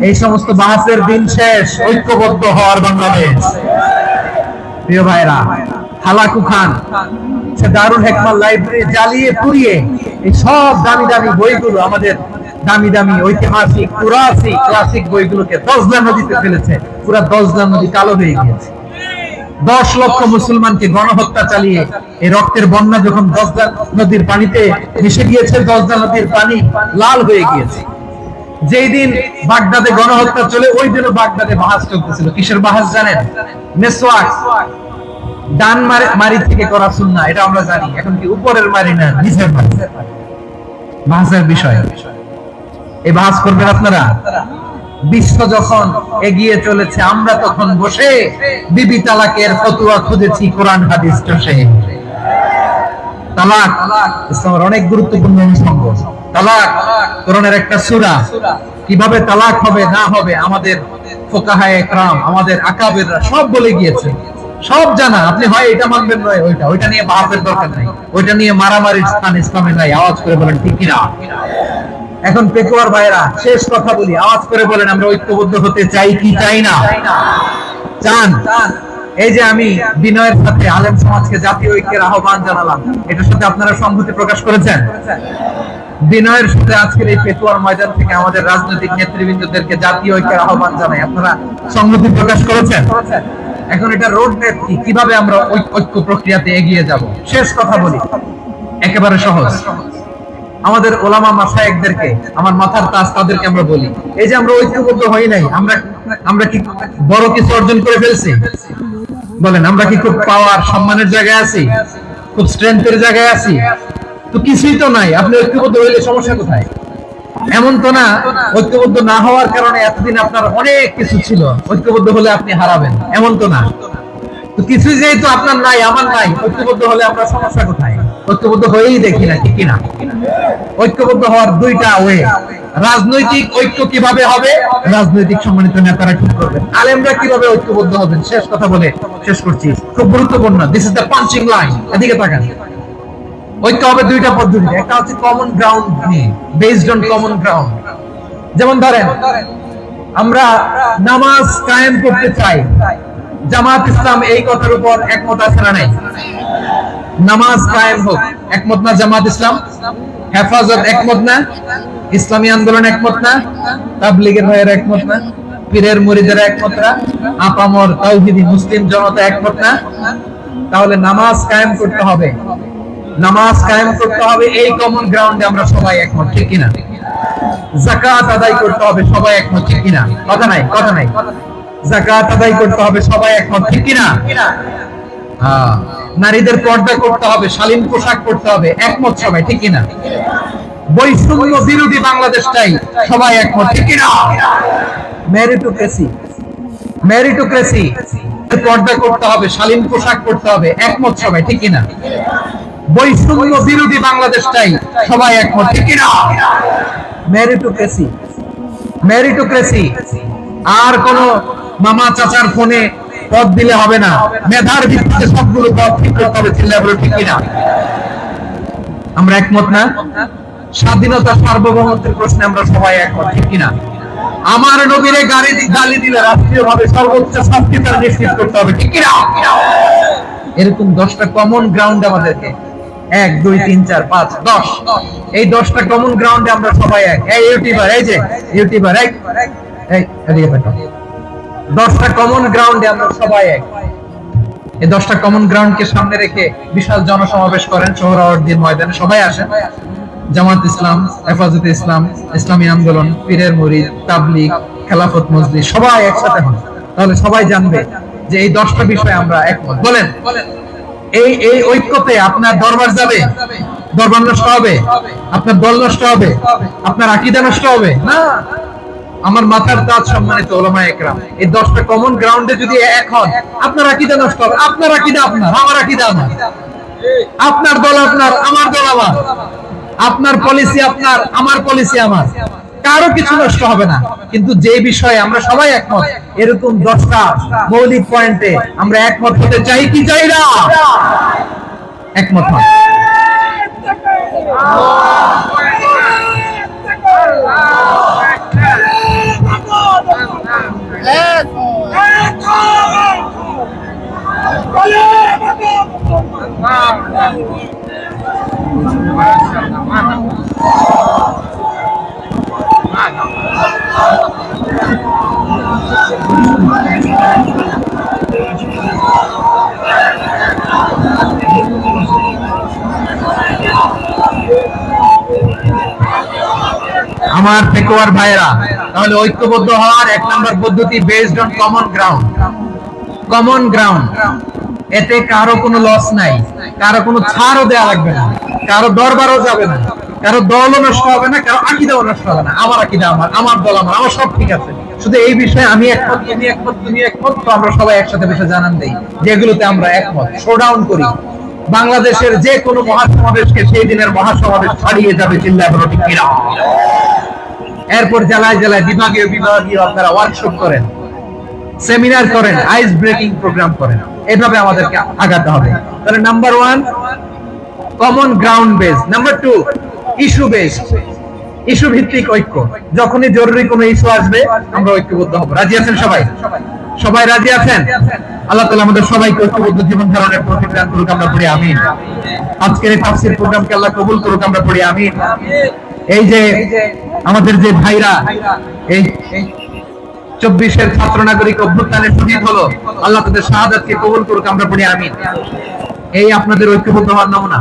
এই সমস্ত বাহাসের দিন শেষ, ঐক্যবদ্ধ হওয়ার বাংলাদেশ। প্রিয় ভাইরা, হালাকু খান সে দারুল হিকমা লাইব্রেরি জ্বালিয়ে পুড়িয়ে এই সব দামি দামি বইগুলো, আমাদের দামি দামি ঐতিহাসিক পুরাসিক ক্লাসিক বইগুলোকে দজলা নদীতে ফেলেছে। পুরা দজলা নদী কালো হয়ে গিয়েছে। 10 লক্ষ মুসলমানকে গণহত্যা চালিয়ে এই রক্তের বন্যা যখন দজলা নদীর পানিতে মিশে গিয়েছে, দজলা নদীর পানি লাল হয়ে গিয়েছে। যেই দিন বাগদাদে গণহত্যা চলে, ওই দিনও বাগদাদে বাহাস চলতেছিল। কিসের বাহাস জানেন? মেসওয়াক, ডান মারি থেকে করা সুন্নাহ, এটা আমরা জানি। এখন কি উপরের মারি না, নিচের মারি? বাহাসের বিষয়। এই বাহাস করবেন আপনারা? বিশ্ব যখন এগিয়ে চলেছে, আমরা তখন বসে বিবি তালাকের ফতোয়া খুঁজেছি কোরআন হাদিস চষে। তালাক ইসলামের অনেক গুরুত্বপূর্ণ অনুষঙ্গ। তালাক কোরআনের একটা সূরা। কিভাবে তালাক হবে না হবে আমাদের ফুকাহায়ে কেরাম, আমাদের আকাবেররা সব বলে গিয়েছে, সব জানা। আপনি হয় এটা মানবেন, নয় ওইটা। ওইটা নিয়ে বাহাসের দরকার নাই, ওইটা নিয়ে মারামারির স্থান ইসলামে নাই। আওয়াজ করে বলেন ঠিক কিনা? এখন পেকুয়ার ভাইরা, শেষ কথা বলি, আওয়াজ করে বলেন আমরা ঐক্যবদ্ধ হতে চাই কি চাই না? চান? এই যে আমি বিনয়ের সাথে আলেম সমাজকে জাতীয় ঐক্যের আহ্বান জানালাম, এটার সাথে আপনারা সংহতি প্রকাশ করেছেন? বিনয়ের সাথে আজকের এই পেকুয়ার ময়দান থেকে আমাদের রাজনৈতিক নেতৃবৃন্দদেরকে জাতীয় ঐক্যের আহ্বান জানাই, আপনারা সংহতি প্রকাশ করেছেন? এখন এটা রোড ম্যাপ কি, কিভাবে আমরা ঐক্য প্রক্রিয়াতে এগিয়ে যাব? শেষ কথা বলি, একেবারে সহজ। আমাদের ওলামা মাশায়েখদেরকে, আমার মাথার তাজ, তাদেরকে আমরা বলি, এই যে আমরা ঐক্যবদ্ধ হই নাই, আমরা কি বড় কিছু অর্জন করে ফেলছি? বলেন, আমরা কি খুব পাওয়ার সম্মানের জায়গায় আছি? খুব স্ট্রেংথের জায়গায় আছি? তো কিছুই তো নাই। আপনি ঐক্যবদ্ধ হইলে সমস্যা কোথায়? এমন তো না ঐক্যবদ্ধ না হওয়ার কারণে এতদিন আপনার অনেক কিছু ছিল, ঐক্যবদ্ধ হলে আপনি হারাবেন, এমন তো না। তো কিছুই যেহেতু আপনার নাই, আমার নাই, ঐক্যবদ্ধ হলে আমরা সমস্যা কোথায়? ঐক্যবদ্ধ হয়েই দেখি না, ঠিক কিনা? ঐক্যবদ্ধ হওয়ার দুইটা ওয়ে। রাজনৈতিক ঐক্য কিভাবে হবে? রাজনৈতিক সম্মানিত নেতারা ঠিক করবেন। আলেমরা কিভাবে ঐক্যবদ্ধ হবেন? শেষ কথা বলে শেষ করছি, খুব গুরুত্বপূর্ণ। This is the punching line. এদিকে তাকান। ঐক্য হবে দুইটা পদ্ধতিতে। একটা হচ্ছে কমন গ্রাউন্ড নিয়ে, বেসড অন কমন গ্রাউন্ড। যেমন ধরেন, আমরা নামাজ কায়েম করতে চাই, জামাত ইসলাম এই কথার উপর একমত আছে না নাই? নামাজ কায়েম হোক, একমত না জামাত ইসলাম? হেফাজত একমত না? ইসলামী আন্দোলন একমত না? তাবলীগের ভাইয়েরা একমত না? পীরের মুরিদেরা একমত না? আপামর তাওহীদি মুসলিম জনতা একমত না? তাহলে নামাজ কায়েম করতে হবে। নামাজ কায়েম করতে হবে, এই কমন গ্রাউন্ডে আমরা সবাই একমত, ঠিক কিনা? যাকাত আদায় করতে হবে, সবাই একমত, ঠিক কিনা? কথা নাই, কথা নাই। যাকাত আদায় করতে হবে, সবাই একমত, ঠিক কিনা? হ্যাঁ। নারীদের পর্দা করতে হবে, শালীন পোশাক পরতে হবে, একমত সবাই, ঠিক কিনা? বৈষম্য বিরোধী বাংলাদেশটাই সবাই একমত, ঠিক কিনা? মেরিটোক্রেসি, মেরিটোক্রেসি, পর্দা করতে হবে, শালীন পোশাক পরতে হবে, একমত সবাই, ঠিক কিনা? বৈষম্য বিরোধী বাংলাদেশটাই সবাই একমত, ঠিক কিনা? Meritocracy, meritocracy. আর কোন মামা চাচার ফোনে পদ দিলে হবে না, মেধার ভিত্তিতে সবগুলো পদ ঠিক করতে হবে, চিল্লায় বলো ঠিক কিনা? আমরা একমত না? স্বাধীনতা সার্বভৌমত্বের প্রশ্নে আমরা সবাই একমত, ঠিক কিনা? আমার নবীরে গালি দিলে রাষ্ট্রীয়ভাবে সর্বোচ্চ শাস্তি তার নিশ্চিত করতে হবে, ঠিক কিনা? এরকম 10টা কমন গ্রাউন্ড আমাদেরকে 1 2 3 4 5 10 এই 10টা কমন গ্রাউন্ডে আমরা সবাই এক। এই ইউটিউবার, এই যে ইউটিউবার, এই এদিকে দেখো, 10টা কমন গ্রাউন্ডে আমরা সবাই এক। এই 10টা কমন গ্রাউন্ডকে সামনে রেখে বিশাল জনসমাবেশ করেন সোহরাওয়ার্দীর ময়দানে, সবাই আসেন। জামাত ইসলাম, হেফাজতে ইসলাম, ইসলামী আন্দোলন, পীরের মুরিদ, তাবলীগ, খেলাফত মজলিস সবাই একসাথে হন। তাহলে সবাই জানবে যে এই 10টা বিষয়ে আমরা একমত। বলেন, এই এই ঐক্যতে আপনার দরবার যাবে? দরবার নষ্ট হবে? আপনার দল নষ্ট হবে? আপনার আকীদা নষ্ট হবে? না। আমার মাথার তাজ সম্মানিত উলামায়ে কেরাম, এই 10টা কমন গ্রাউন্ডে যদি এক হন, আপনার আকীদা নষ্ট হবে? আপনার আকীদা আপনার, আমার আকীদা আমার, আপনার দল আপনার, আমার দল আমার, আপনার পলিসি আপনার, আমার পলিসি আমার, কারো কিছু নষ্ট হবে না। কিন্তু যে বিষয়ে আমরা সবাই একমত, এরকম 10টা মৌলিক পয়েন্টে আমরা একমত হতে চাই কি চাই না? একমত হন। আমার পেকুয়ার ভাইরা, তাহলে ঐক্যবদ্ধ হওয়ার 1 নম্বর পদ্ধতি based on common ground. Common ground, এতে কারো কোনো লস নাই, কারো কোনো ছাড়ও দেওয়া লাগবে না, কারো দরবারও যাবে না, কারো দলও নষ্ট হবে না, কারো আকীদাও নষ্ট হবে না। আমার আকীদা আমার, আমার দল আমার, আমার সব ঠিক আছে। শুধু এই বিষয়ে আমি একমত, তুমি একমত, তুমি একমত, তো আমরা সবাই একসাথে বসে জানান দেই যেগুলোতে আমরা একমত, শোডাউন করি। বাংলাদেশের যে কোনো মহাসমাবেশকে সেই দিনের মহাসমাবেশ ছাড়িয়ে যাবে, চিল্লায় বলো ঠিক কিনা? এরপর জেলায় জেলায় বিভাগীয় বিভাগীয় আপনারা ওয়ার্কশপ করেন, সেমিনার করেন, আইস ব্রেকিং প্রোগ্রাম করেন। এভাবে আমাদেরকে আগাতে হবে। তাহলে number 1 common ground base, number 2 issue base, issue ভিত্তিক ঐক্য। যখনই জরুরি কোনো ইস্যু আসবে আমরা ঐক্যবদ্ধ হব। রাজি আছেন সবাই? সবাই রাজি আছেন? আল্লাহ তাআলা আমাদের সবাইকে ঐক্যবদ্ধ জীবন ধারণের তৌফিক দান করুক, আমরা পড়ি আমিন। আজকের এই তাফসীর প্রোগ্রামকে আল্লাহ কবুল করুক, আমরা পড়ি আমিন। এই যে আমাদের যে ভাইরা এই 24-এর ছাত্র নাগরিক অভ্যুত্থানের শহীদ হলো, আল্লাহ তাদের শাহাদাতকে কবুল করুক, আমরা পড়ি আমিন। এই আপনাদের ঐক্যবদ্ধ হওয়ার নমুনা।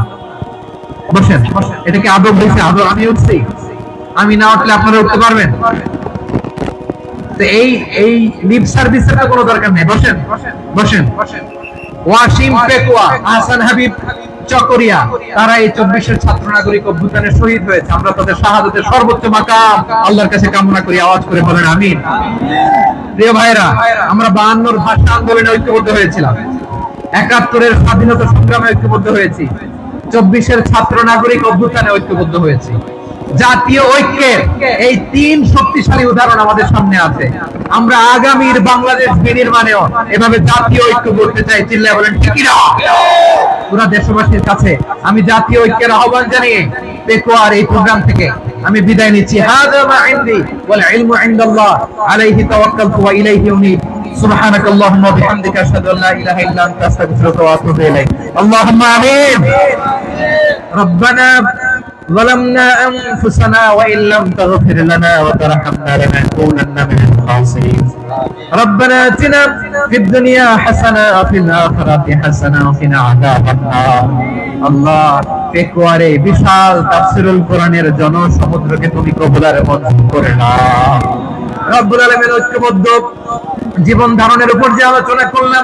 বসেন, এটা কি আদব হয়েছে? আদব আমি উঠছি, আমি না উঠলে আপনারা উঠতে পারবেন? তো এই এই লিপ সার্ভিসের কোনো দরকার নেই। বসেন বসেন। ওয়াসিম পেকুয়া, আহসান হাবিব চকরিয়া, তারা এই 24-এর ছাত্র নাগরিক অভ্যুত্থানে শহীদ হয়েছে। আমরা তাদের শাহাদাতের সর্বোচ্চ মাকাম আল্লাহর কাছে কামনা করি। আওয়াজ করে বলেন আমিন। প্রিয় ভাইরা, আমরা 52-র ভাষা আন্দোলনে ঐক্যবদ্ধ হয়েছিলাম, 71-এর স্বাধীনতা সংগ্রামে ঐক্যবদ্ধ হয়েছি, 24-এর ছাত্র নাগরিক অভ্যুত্থানে ঐক্যবদ্ধ হয়েছি। জাতীয় ঐক্যের এই 3 শক্তিশালী উদাহরণ আমাদের সামনে আছে। আমরা আগামীর বাংলাদেশ বিনির্মাণেও এভাবে জাতীয় ঐক্য করতে চাই। চিল্লায় বলেন ঠিক না? পুরা দেশবাসীর কাছে আমি জাতীয় ঐক্যের আহ্বান জানিয়ে পেকুয়ার এই প্রোগ্রাম থেকে আমি বিদায় নিচ্ছি। হাযা মা ইনদি ওয়াল ইলমু ইনদাল্লাহ আলাইহি তাওয়াক্কালতু ওয়া ইলাইহি উনীব। সুবহানাক আল্লাহুম্মা ওয়া বিহামদিকা আশহাদু আল্লা ইলাহা ইল্লা আনতা আস্তাগফিরুকা ওয়া আতুবু ইলাইক। আল্লাহুম্মা আমিন। রব্বানা ظلمنا أنفسنا وإن لم تغفر لنا وترحمنا لنكونن من الخاسرين. ربنا آتنا في الدنيا حسنة وفي الآخرة حسنة وقنا عذاب النار. الله পেকুয়ারে বিশাল তাফসীরুল কোরআনের জনসমুদ্রকে তুমি কবুলার মঞ্জুর করে নাও। রব্বুল আলামিন ঐক্যবদ্ধ জীবন ধারণের উপর যে আলোচনা করলাম,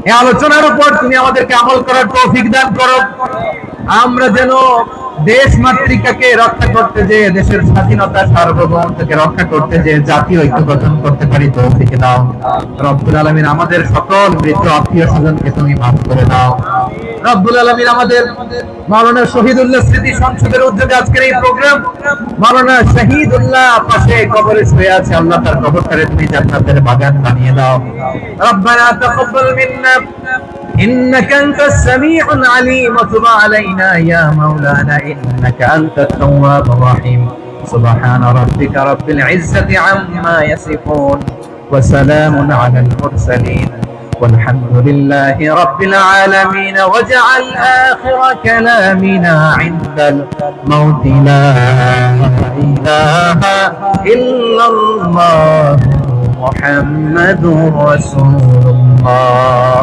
এই আলোচনার উপর তুমি আমাদেরকে আমল করার তৌফিক দান করো। আমরা যেন দেশ মাতৃকাকে রক্ষা করতে যে, দেশের স্বাধীনতা সার্বভৌমত্বকে রক্ষা করতে যে জাতীয় ঐক্য গঠন করতে পারি তৌফিক দাও। রব্বুল আলামিন আমাদের সকল মৃত আত্মীয় স্বজনকে তুমি মাফ করে দাও। রব্বুল আলামিন আমাদের মাওলানা শহীদুল্লাহ স্মৃতি সংসদের উদ্যোগে আজকের এই প্রোগ্রাম, মাওলানা শহীদুল্লাহ পাশে কবরে শুয়ে আছে, আল্লাহ তার কবরটারে তুমি জান্নাতের বাগান বানিয়ে দাও। রব্বানা তাকাব্বাল মিন্না إنك أنت السميع العليم وتب علينا يا مولانا إنك أنت التواب الرحيم. سبحان ربك رب العزة عما يصفون وسلام على المرسلين والحمد لله رب العالمين واجعل آخر كلامنا عند الموت لا إله إلا الله محمد رسول الله.